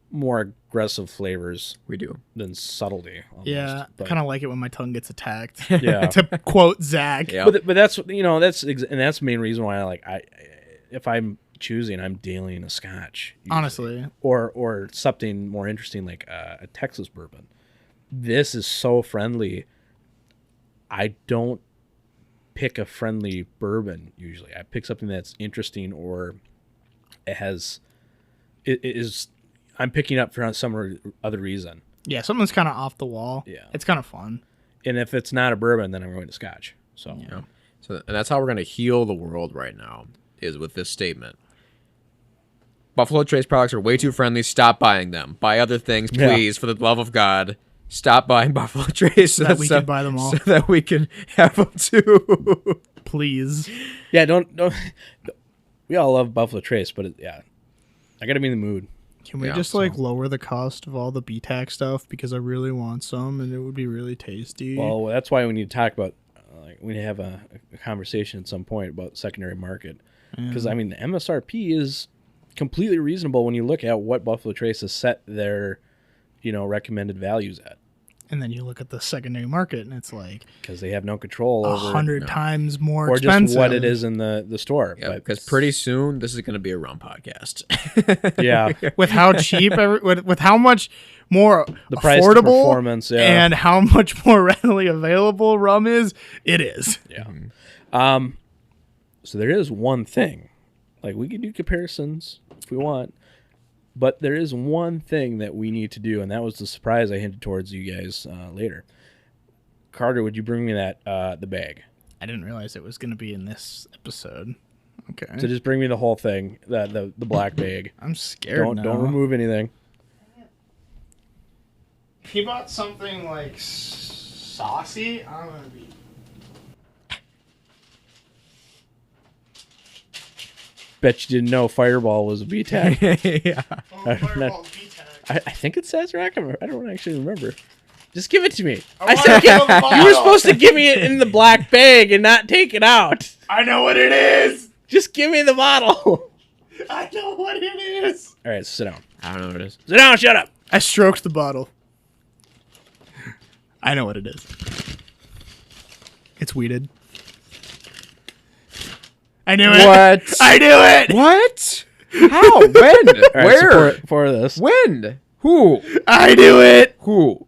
more aggressive flavors. We do. Than subtlety. Almost. Yeah, I kind of like it when my tongue gets attacked. Yeah. To quote Zach. Yeah. But that's and that's the main reason why if I'm choosing, I'm dailying a Scotch. Usually. Honestly. Or something more interesting like a Texas bourbon. This is so friendly. I don't pick a friendly bourbon usually. I pick something that's interesting or I'm picking up for some other reason. Yeah, something that's kind of off the wall. Yeah. It's kind of fun. And if it's not a bourbon, then I'm going to Scotch. So and that's how we're going to heal the world right now. is with this statement. Buffalo Trace products are way too friendly. Stop buying them. Buy other things, please, for the love of God. Stop buying Buffalo Trace so that we can buy them all. So that we can have them too. Please. Yeah, don't. We all love Buffalo Trace, but I gotta be in the mood. Can we just lower the cost of all the BTAC stuff because I really want some and it would be really tasty. Well, that's why we need to talk about. We need to have a conversation at some point about secondary market because I mean the MSRP is completely reasonable when you look at what Buffalo Trace has set their, recommended values at. And then you look at the secondary market, and it's like because they have no control over 100 times more or expensive, just what it is in the store. Yeah, because pretty soon this is going to be a rum podcast. Yeah, with how cheap, with how much more the price to affordable performance, and how much more readily available rum is, it is. Yeah. So there is one thing, like we can do comparisons if we want. But there is one thing that we need to do, and that was the surprise I hinted towards you guys later. Carter, would you bring me that the bag? I didn't realize it was going to be in this episode. Okay. So just bring me the whole thing, the black bag. I'm scared now. Don't remove anything. He bought something like saucy. I'm going to be... Bet you didn't know Fireball was a BTAC. Yeah. Oh, Fireball's BTAC. I think it says Sazerac. I don't actually remember. Just give it to me. I said you were supposed to give me it in the black bag and not take it out. I know what it is. Just give me the bottle. I know what it is. All right, sit down. I don't know what it is. Sit down. Shut up. I stroked the bottle. I know what it is. It's weeded. I knew it. What? I knew it. What? How? When? All right, Where? So for this. When? Who? I knew it. Who?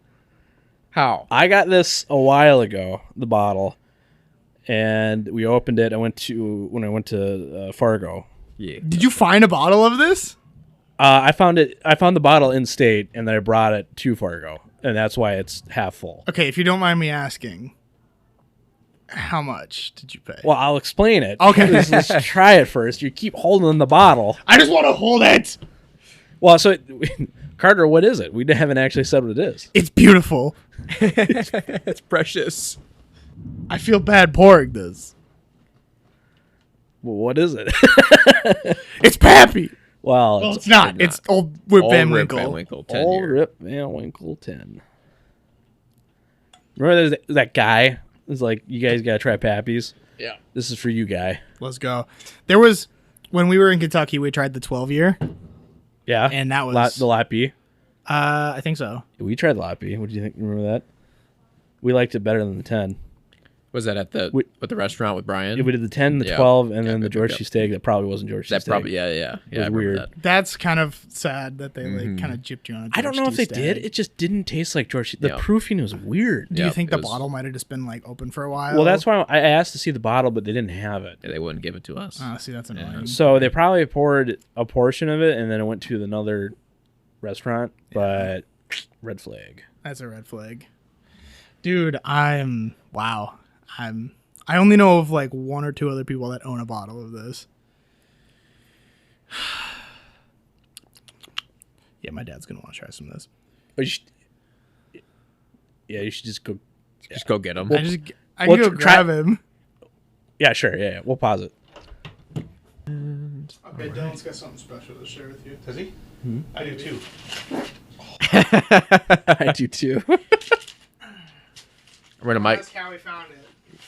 How? I got this a while ago, the bottle, and we opened it. When I went to Fargo. Yeah. Did you find a bottle of this? I found the bottle in state, and then I brought it to Fargo, and that's why it's half full. Okay, if you don't mind me asking, how much did you pay? Well, I'll explain it. Okay. Let's try it first. You keep holding the bottle. I just want to hold it. Well, so Carter, what is it? We haven't actually said what it is. It's beautiful. It's precious. I feel bad pouring this. Well, what is it? It's Pappy. Well, It's not. It's Old Rip Van Rip Winkle. Van Winkle 10 Old year. Rip Van Winkle 10. Remember there's that guy? It's like, you guys got to try Pappy's. Yeah. This is for you, guy. Let's go. There was, when we were in Kentucky, we tried the 12-year. Yeah. And that was... the Lot B. I think so. We tried the Lot B. What do you think? Remember that? We liked it better than the 10. Was that at the restaurant with Brian? Yeah, we did the 10, the Yeah. 12, and then Yeah, the George C. Steak. That probably wasn't George C. That Steak. probably, yeah. It I was remember weird. that. That's kind of sad that they kind of gypped you on a George I don't know if they T. did. Stag. It just didn't taste like George C. The Yeah. proofing was weird. Do you Yep, think it the was- bottle might have just been like open for a while? Well, that's why I asked to see the bottle, but they didn't have it. They wouldn't give it to us. Oh, see, that's annoying. So they probably poured a portion of it, and then it went to another restaurant. But red flag. That's a red flag. Dude, wow. I only know of like one or two other people that own a bottle of this. Yeah, my dad's gonna want to try some of this. But you should just go. Just go get them. I can go grab him. Yeah, sure. Yeah, we'll pause it. Okay, Dylan's got something special to share with you. Does he? I do too. I do too. We're gonna mic. That's how we found it.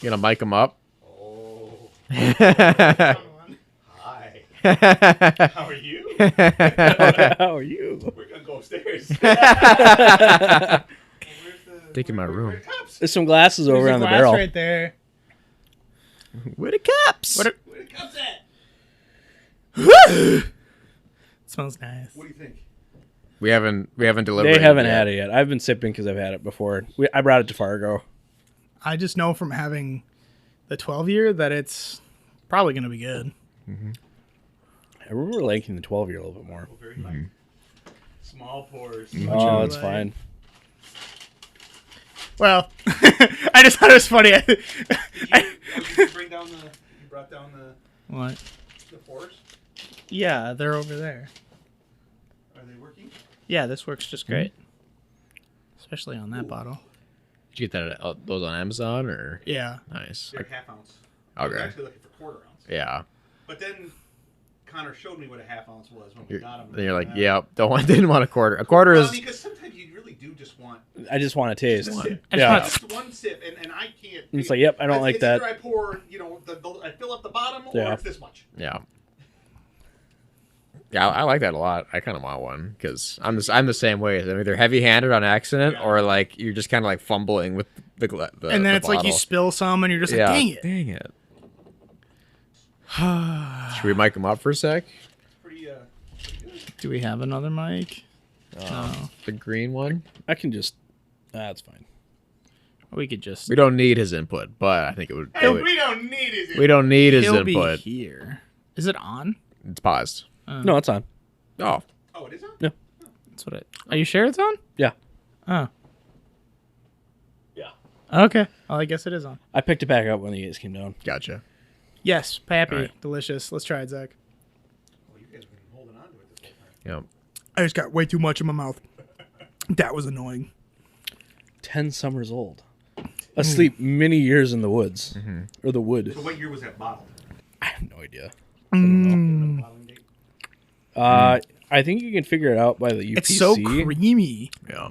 You gonna mic them up? Oh, Found one. hi. How are you? How are you? We're gonna go upstairs. Take in my room. There's some glasses over There's on a the glass barrel. right there. Where the caps? What Where the cups at? it smells nice. What do you think? We haven't delivered. They haven't had it yet. I've been sipping because I've had it before. I brought it to Fargo. I just know from having the 12-year that it's probably going to be good. I remember liking the 12-year a little bit more. Oh, very light. Small pours. Oh, you that's like? fine. Well, I just thought it was funny. You brought down the What? The pores? Yeah, they're over there. Are they working? Yeah, this works just great. Especially on that bottle. Did you get that those on Amazon or? Yeah. Nice. They're half ounce. I was Okay. actually looking for quarter ounce. Yeah. But then Connor showed me what a half ounce was when we got them. Then you're like, yep. Didn't want a quarter. A quarter is. Because sometimes you really do just want. I just want to taste. Just a sip. Yeah. Just one sip, and I can't. It's like, yep, I don't like it's that. Either I pour, I fill up the bottom, or Yeah. it's this much. Yeah. Yeah, I like that a lot. I kind of want one because I'm the same way. I'm either heavy-handed on accident or like you're just kind of like fumbling with the And then it's like you bottle. spill some and you're just like, dang it. Dang it. Should we mic them up for a sec? Pretty good. Do we have another mic? The green one. I can just. That's fine. We could just. We don't need his input, but I think it would. Hey, we don't need his. We don't need his He'll input. be here. Is it on? It's paused. No, it's on. Oh, Oh, it is on? That's what it. Are you sure it's on? Yeah. Oh. Yeah. Okay. Well, I guess it is on. I picked it back up when the gates came down. gotcha. Yes, Pappy. All right. Delicious. Let's try it, Zach. Well, you guys have been holding on to it this whole time. Yeah. I just got way too much in my mouth. That was annoying. 10 summers old. Asleep many years in the woods. Or the wood. So what year was that bottled? I have no idea. Bottling date? I think you can figure it out by the UPC. It's so creamy. Yeah.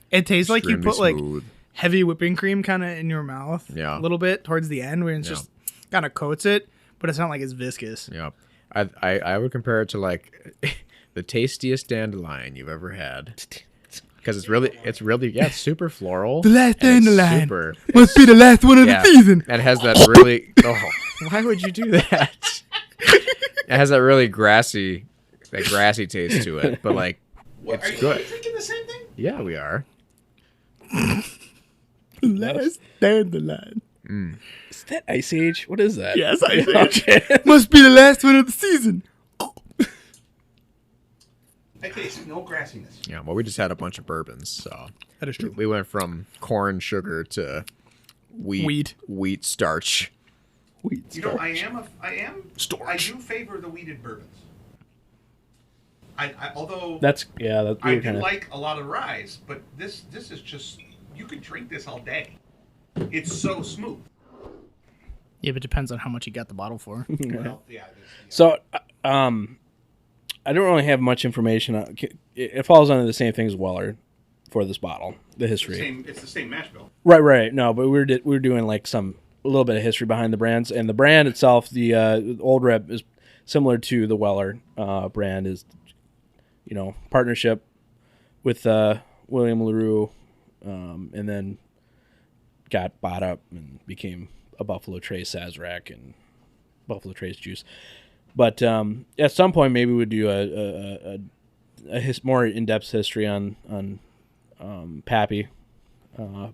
It tastes like you Extremely put like smooth. heavy whipping cream kind of in your mouth. Yeah. A little bit towards the end where it's Yeah. just kind of coats it, but it's not like it's viscous. Yeah. I would compare it to like the tastiest dandelion you've ever had. Because it's really it's super floral. The last and it's dandelion. super- Must be the last one of yeah, the season. and it has that really. Oh, why would you do that? It has that really grassy taste to it, but like What, it's are good. you drinking the same thing? Yeah, we are. Last dandelion. Is that Ice Age? What is that? Yes, I did. Okay. Must be the last one of the season. I taste no grassiness. Yeah, well, we just had a bunch of bourbons, so That is true. we went from corn sugar to wheat starch. Wheat You know, starch. I do favor the wheated bourbons. Although That's that. I we do kind of like a lot of rye, but this is just, you could drink this all day. It's so smooth. Yeah, but it depends on how much you got the bottle for. Well, yeah. So, I don't really have much information. It falls under the same thing as Weller for this bottle, the history. It's the same mash bill. Right. No, but we're doing like a little bit of history behind the brands, and the brand itself, the old rep is similar to the Weller brand. Is partnership with William LaRue, and then got bought up and became a Buffalo Trace Sazerac and Buffalo Trace juice. But at some point, maybe we'd do a more in-depth history on Pappy, and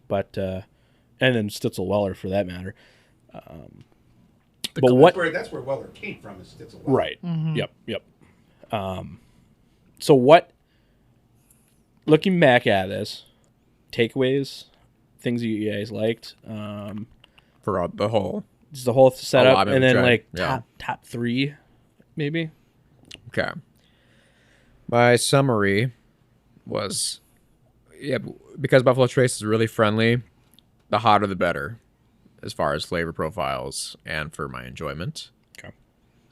then Stitzel Weller for that matter. But what? That's where Weller came from. Is Stitzel Weller. Right. Yep. So what? Looking back at this, takeaways, things you guys liked, For the whole. just the whole setup, I'm and gonna then try. like Yeah. top three, maybe. Okay. My summary was, because Buffalo Trace is really friendly, the hotter the better, as far as flavor profiles and for my enjoyment. Okay.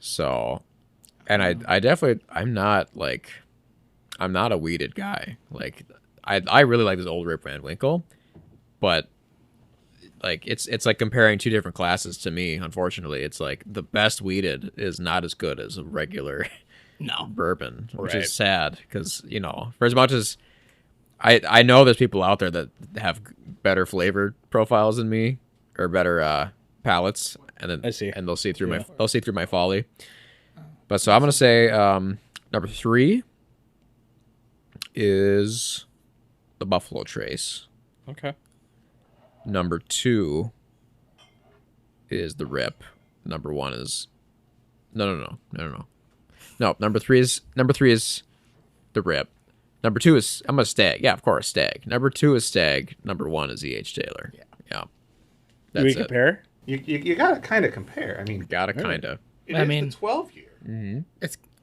So, and I definitely, I'm not a weeded guy. Like, I really like this old Rip Van Winkle, but like it's like comparing two different classes to me. Unfortunately, it's like the best weeded is not as good as a regular bourbon, which Right. is sad because for as much as I know there's people out there that have better flavor profiles than me or better palates, and then I see. and they'll see through Yeah. my folly. But so I'm gonna say number 3 is the Buffalo Trace. Okay. Number 2 is the Rip. Number 1 is no. Number 3 is the Rip. Number 2 is I'm a Stag. Yeah, of course, Stag. Number 2 is Stag. Number 1 is E.H. Taylor. Yeah. Do we That's it. compare? You gotta kind of compare. I mean, Gotta kinda. It I is mean- the 12 year.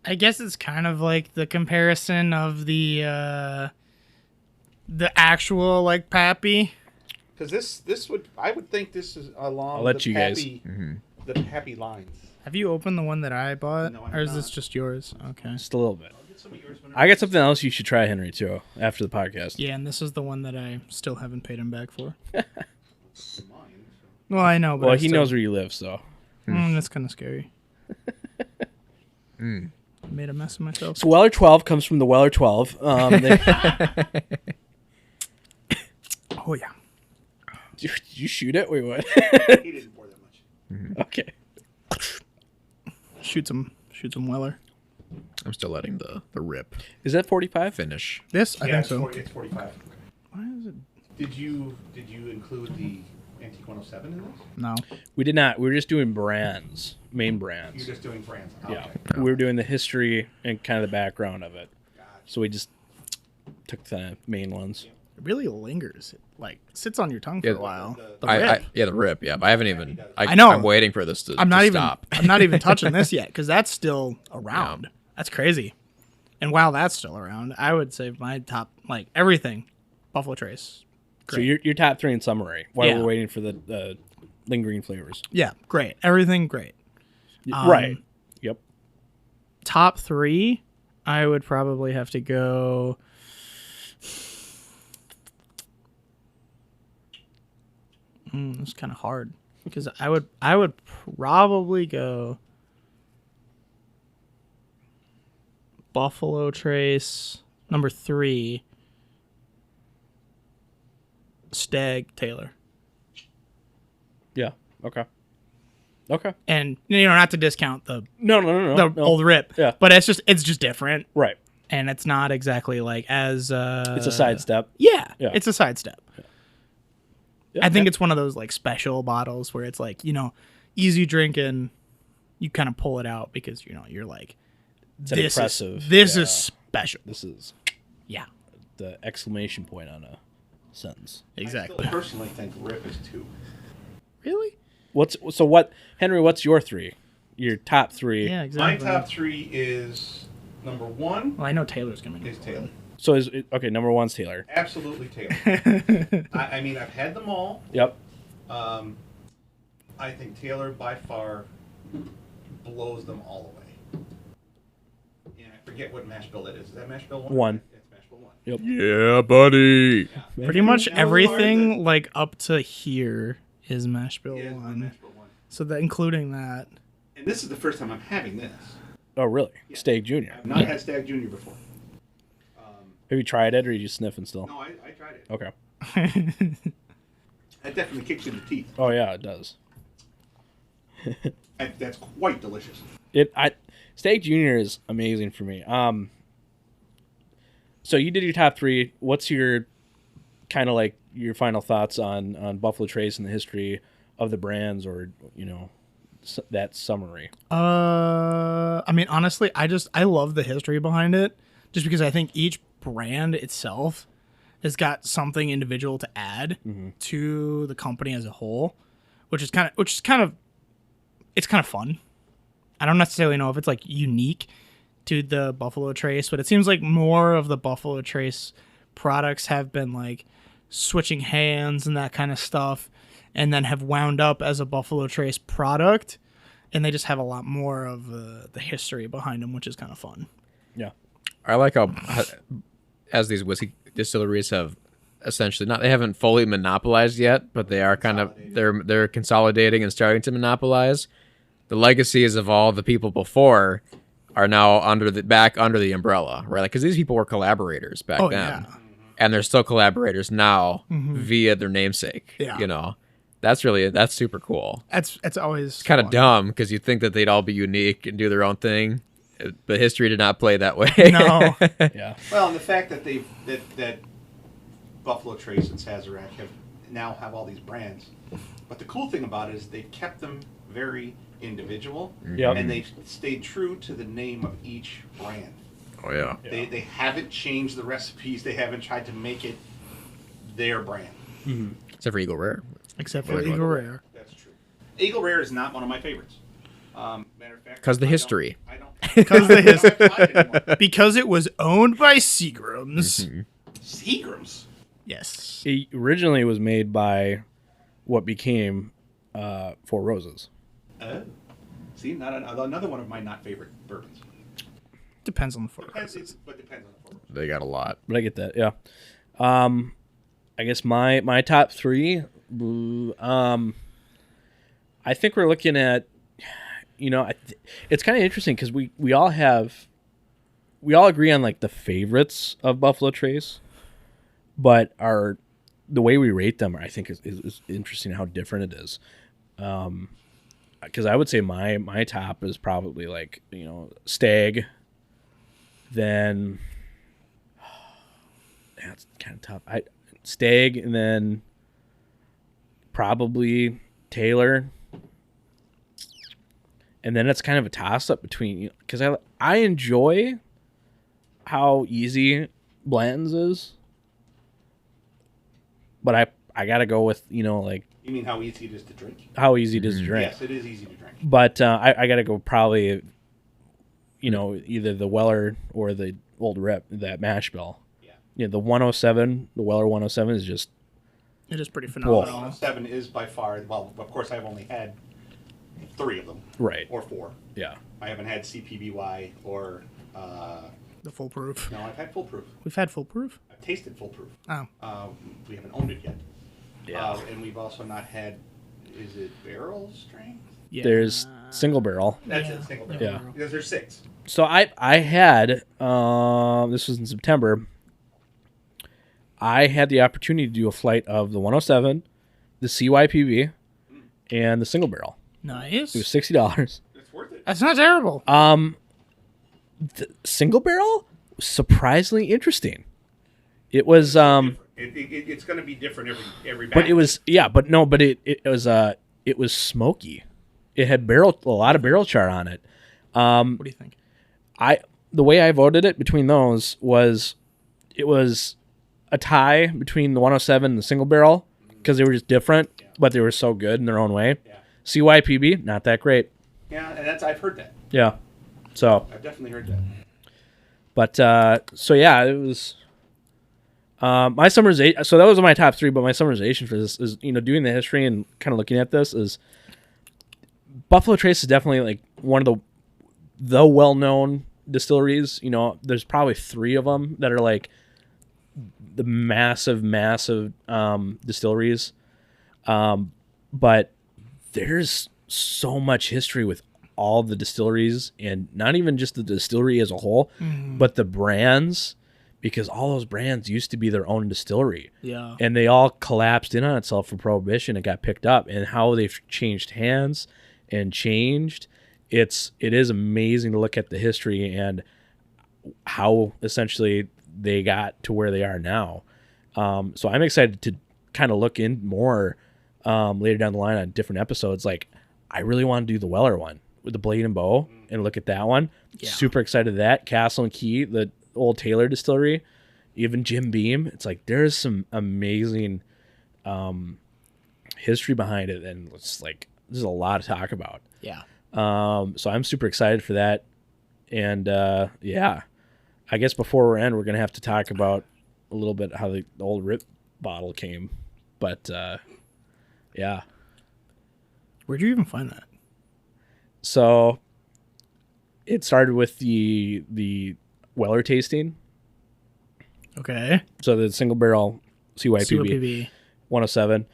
I guess it's kind of like the comparison of the actual like Pappy. Because I would think this is along I'll let the you guys- Pappy, the Pappy lines. Have you opened the one that I bought, No, I or is have this not. just yours? Okay. Just a little bit. Get some of yours whenever- I got something else you should try, Henry, too, after the podcast. Yeah, and this is the one that I still haven't paid him back for. It's mine, so. Well, I know, but Well, I he still- knows where you live, so. That's kind of scary. I made a mess of myself. So Weller 12 comes from the Weller 12. Oh yeah. Did you shoot it? Wait, what? He didn't pour that much. Okay. Shoot some Weller. I'm still letting the rip Is that 45? finish. This I Yeah, think it's, so. it's 45. Why is it? Did you include the Antique 107 in this? No. We did not. We were just doing brands, main brands. You're just doing brands. Yeah. Okay. We were doing the history and kind of the background of it. Gotcha. So we just took the main ones. It really lingers. It like sits on your tongue for Yeah, a while. The I rip. the rip. Yeah, but I haven't even. I know. I'm waiting for this to. I'm not to even. stop. I'm not even touching this yet because that's still around. That's crazy. And while that's still around, I would say my top like everything, Buffalo Trace. So Great. your top three in summary while Yeah. we're waiting for the lingering flavors. Yeah, great. Everything great. Right. Yep. Top three, I would probably have to go. It's kind of hard because I would probably go Buffalo Trace number 3, Stag Taylor. Yeah. Okay. Okay. And not to discount the No. old rip, Yeah. but it's just different, Right. and it's not exactly like as It's a sidestep. Yeah, Yeah. it's a sidestep. Yeah. I think it's one of those like special bottles where it's like easy drinking. You kind of pull it out because you're like, It's this impressive. This Yeah. is special. This is Yeah, the exclamation point on a sentence. exactly. I still personally think Rip is 2. Really? Henry, what's your three? Your top three. Yeah, My exactly. top 3 is number 1 Well, I know Taylor's gonna be is Taylor. So okay, number one's Taylor. Absolutely Taylor. I mean, I've had them all. Yep. I think Taylor by far blows them all away. And I forget what mash bill that is. Is that mash bill 1? One. It's mash bill 1. Yep. Yeah, buddy. Pretty much How hard everything is it? like up to here is mash bill Yeah, it's 1. mash bill 1. So that including that. And this is the first time I'm having this. Oh, really? Stag Junior. I've not had Stag Junior before. Have you tried it, or are you just sniffing still? No, I tried it. Okay. That definitely kicks in the teeth. Oh yeah, it does. That's quite delicious. Stag Junior is amazing for me. So you did your top three. What's your kind of like your final thoughts on Buffalo Trace and the history of the brands, or that summary? I mean, honestly, I love the history behind it, just because I think each brand itself has got something individual to add to the company as a whole, which is kind of fun. I don't necessarily know if it's like unique to the Buffalo Trace, but it seems like more of the Buffalo Trace products have been like switching hands and that kind of stuff, and then have wound up as a Buffalo Trace product, and they just have a lot more of the history behind them, which is kind of fun. Yeah. I like how as these whiskey distilleries have essentially they haven't fully monopolized yet, but they are kind of they're consolidating and starting to monopolize. The legacies of all the people before are now under the umbrella, right? Like, because these people were collaborators back then, Yeah. and they're still collaborators now via their namesake. Yeah. That's super cool. It's always Kind of fun. dumb because you think that they'd all be unique and do their own thing, but history did not play that way. No. Yeah. Well, and the fact that that Buffalo Trace and Sazerac now have all these brands, but the cool thing about it is they've kept them very individual, Yep. and they've stayed true to the name of each brand. Oh yeah. They haven't changed the recipes. They haven't tried to make it their brand. Except for Eagle Rare. Except for Eagle Rare. That's true. Eagle Rare is not one of my favorites. Matter of fact, 'Cause the I don't- history. I don't. Because the his- I don't have it anymore. because it was owned by Seagram's. Seagram's. Yes. It originally was made by what became Four Roses. Oh. See, not another one of my not favorite bourbons. Depends on the flavor. Depends on the flavor. They got a lot. But I get that, yeah. I guess my top three. I think we're looking at, it's kind of interesting because we all agree on like the favorites of Buffalo Trace, but the way we rate them, I think is interesting how different it is. Because I would say my top is probably like Stag, then that's kind of tough. Stag, and then probably Taylor, and then it's kind of a toss up between because I enjoy how easy Blanton's is, but I gotta go with like You mean how easy it is to drink? how easy it is to drink. Yes, it is easy to drink. But I gotta go probably, either the Weller or the Old Rip, that mash bill. Yeah, the 107, the Weller 107 is just It is pretty phenomenal. 7 is by far, well, of course, I've only had 3 of them. right. Or 4. Yeah, I haven't had CPBY or, The Full Proof. no, I've had Full Proof. We've had Full Proof. I've tasted Full Proof. Oh. We haven't owned it yet. yeah. And we've also not had, is it barrel strength? Yeah. There's single barrel. That's Yeah. it, single barrel. Yeah. Because there's 6. So I had this was in September. I had the opportunity to do a flight of the 107, the CYPB, and the single barrel. Nice. It was $60. It's worth it. That's not terrible. The single barrel was surprisingly interesting. It was It's going to be different every batch. but it was it was smoky. It had a lot of barrel char on it. What do you think? The way I voted it between those was it was a tie between the 107 and the single barrel because they were just different, but they were so good in their own way. Yeah. CYPB, not that great. Yeah, and I've heard that. Yeah. So, I've definitely heard that. but so yeah, it was my summarization. So that was my top 3, but my summarization for this is doing the history and kind of looking at this is Buffalo Trace is definitely like one of the well-known distilleries. There's probably 3 of them that are like the massive distilleries. But there's so much history with all the distilleries, and not even just the distillery as a whole, but the brands, because all those brands used to be their own distillery. Yeah. And they all collapsed in on itself for Prohibition and got picked up, and how they've changed hands and changed. It is amazing to look at the history and how essentially they got to where they are now. So I'm excited to kind of look in more later down the line on different episodes. Like, I really want to do the Weller one with the Blade and Bow and look at that one. Yeah. Super excited to that. Castle and Key, the old Taylor distillery, even Jim Beam. It's like there's some amazing history behind it, and it's like there's a lot to talk about. Yeah. So I'm super excited for that. And yeah, I guess before we end, we're going to have to talk about a little bit how the old Rip bottle came. But yeah. Where'd you even find that? So it started with the Weller tasting. Okay. So the single barrel CYPB, COPB. 107.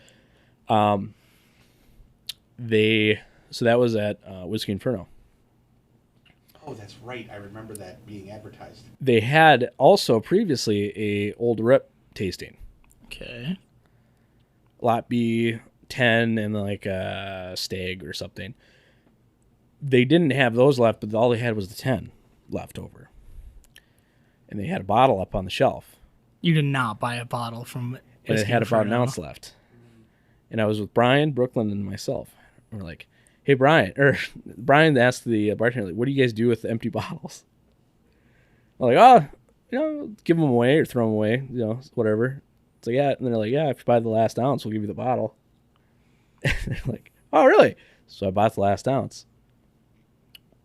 So that was at Whiskey Inferno. Oh, that's right. I remember that being advertised. They had also previously a Old Rip tasting. Okay. Lot B 10 and like a Stag or something. They didn't have those left, but all they had was the 10 left over. And they had a bottle up on the shelf. You did not buy a bottle from And it Whiskey had about an Inferno. ounce left. And I was with Brian, Brooklyn, and myself. And we're like, hey, Brian asked the bartender, like, what do you guys do with the empty bottles? I'm like, give them away or throw them away, whatever. It's like, yeah. And they're like, yeah, if you buy the last ounce, we'll give you the bottle. And they're like, oh, really? So I bought the last ounce.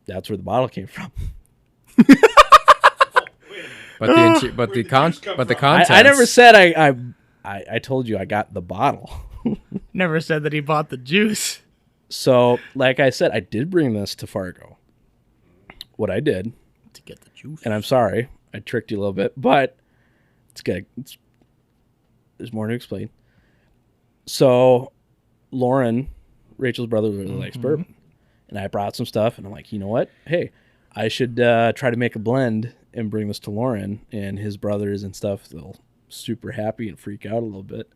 That's where the bottle came from. But the contents. I never said I told you I got the bottle. Never said that he bought the juice. So, like I said, I did bring this to Fargo. What I did, To get the juice. and I'm sorry, I tricked you a little bit, but it's good. There's more to explain. So, Lauren, Rachel's brother, really likes bourbon. And I brought some stuff, and I'm like, you know what? Hey, I should try to make a blend and bring this to Lauren and his brothers and stuff. They'll super happy and freak out a little bit.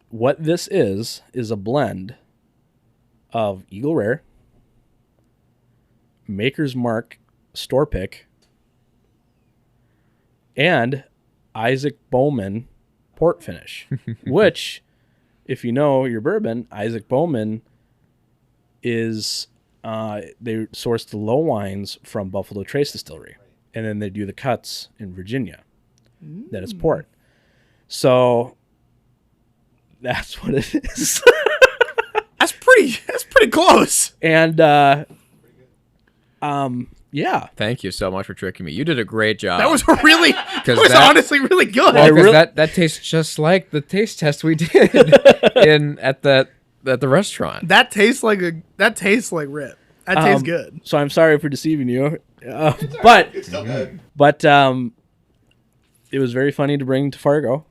What this is a blend of Eagle Rare, Maker's Mark Store Pick, and Isaac Bowman Port Finish, which, if you know your bourbon, Isaac Bowman is they source the low wines from Buffalo Trace Distillery, and then they do the cuts in Virginia. That is port. So that's what it is. That's pretty close. And yeah, Thank you so much for tricking me. You did a great job. That was that- honestly really good. Well, 'cause really- that tastes just like the taste test we did at the restaurant. That tastes like rip. That tastes good. so I'm sorry for deceiving you, but It's still good. it was very funny to bring to Fargo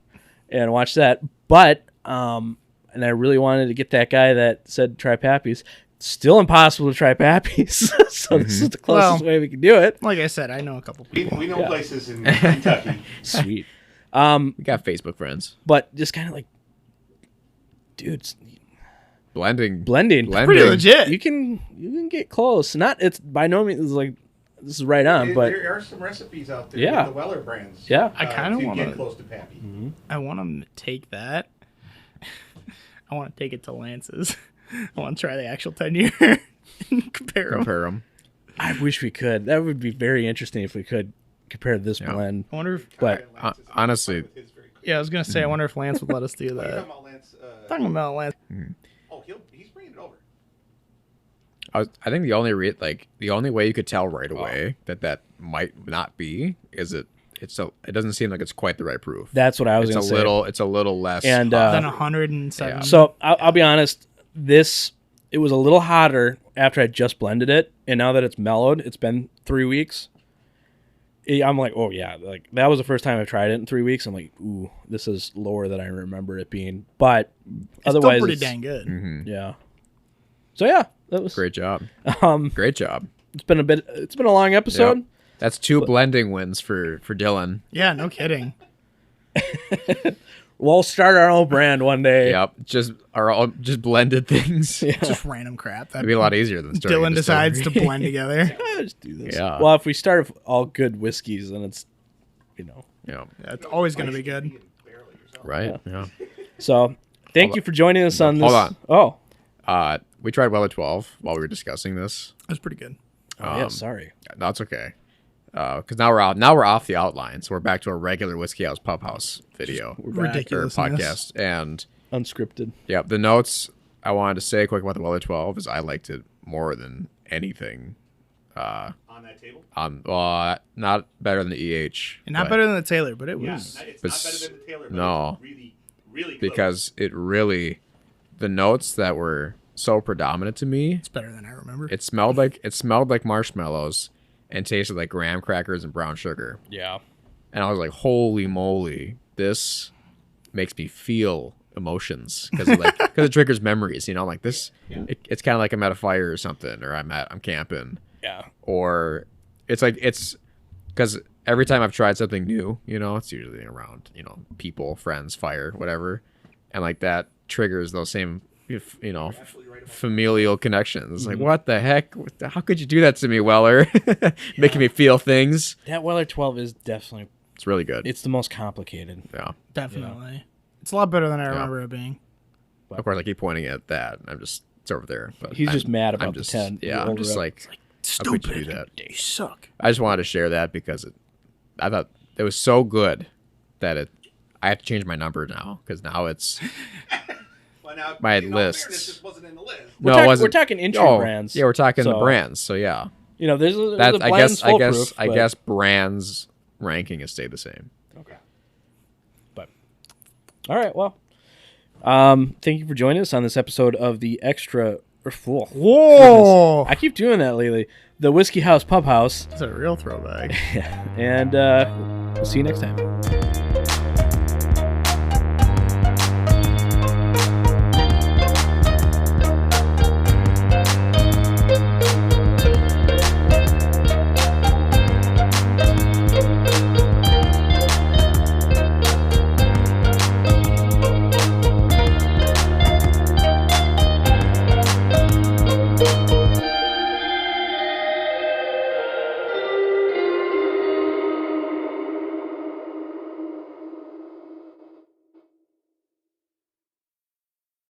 and watch that. But and I really wanted to get that guy that said try Pappy's. Still impossible to try Pappy's. So this is the closest way we can do it. Like I said, I know a couple people. We know places in Kentucky. Sweet. We got Facebook friends. But just kind of like, dudes, Blending. blending. Pretty legit. You can get close. It's by no means like this is right on, but There are some recipes out there Yeah. with the Weller brands. Yeah. I kinda to wanna- get close to Pappy. I want them to take that. I want to take it to Lance's. I want to try the actual 10-year and compare them. Compare them. I wish we could. That would be very interesting if we could compare this blend. I wonder if. But Honestly, Yeah, I was gonna say. I wonder if Lance would let us do Talking that. about Lance, Talking about Lance. oh, he's bringing it over. I think the only way you could tell right away that might not be is it doesn't seem like it's quite the right proof. That's what I was going to say. It's a little less. And, hot. Then 107. Yeah. So I'll be honest. It was a little hotter after I just blended it, and now that it's mellowed, it's been 3 weeks. I'm like, oh yeah, like that was the first time I tried it in 3 weeks. I'm like, ooh, this is lower than I remember it being. But It's otherwise, still pretty dang good. Yeah. So yeah, that was Great job. Great job. It's been a long episode. Yep. That's 2 blending wins for Dylan. Yeah, no kidding. We'll start our own brand one day. Yep. Just blended things. Just random crap. That It'd be a lot easier than starting. Dylan a decides to distillery. blend together. Let's do this. Yeah. Well, if we start with all good whiskeys, then it's, Yeah. That's always gonna be good. Right. Yeah. So thank you for joining us on this. Hold on. Oh, We tried Weller 12 while we were discussing this. That's pretty good. yeah. Sorry. No, it's okay. Because now we're off the outline, so we're back to a regular Whiskey House Pub House video or Ridiculous podcast. And Unscripted. yeah, the notes I wanted to say quick about the Weller 12 is I liked it more than anything. On that table? Not better than the EH. And not but- better than the Taylor, but it Yeah, was. it's But not better than the Taylor, but no. it's really, really close. because it really, the notes that were so predominant to me, It's better than I remember. it smelled like marshmallows and tasted like graham crackers and brown sugar. Yeah. And I was like, holy moly, this makes me feel emotions because it triggers memories, like this. It's kind of like I'm at a fire or something, or I'm camping, Yeah. or it's because every time I've tried something new, it's usually around people, friends, fire, whatever, and like that triggers those same familial connections. Like, what the heck? How could you do that to me, Weller? Making me feel things. That Weller 12 is definitely, It's really good. it's the most complicated. Yeah. Definitely. It's a lot better than I remember it being. Of course, I keep pointing at that. It's over there. But He's just mad about I'm the just, 10. Yeah, the I'm just older like, how Stupid. could you do that? You suck. I just wanted to share that because I thought it was so good that I have to change my number now because now it's Well, now, my in all lists. fairness, this wasn't in the list. We're, No, it talk- wasn't. we're talking entry Oh, brands. Yeah, we're talking the So, brands. So yeah, You know, there's a that I Blanton's guess I foolproof, but- guess brands ranking has stayed the same. Okay. But all right, well, thank you for joining us on this episode of the Extra. Whoa! I keep doing that lately. The Whiskey House Pub House, That's a real throwback. and we'll see you next time.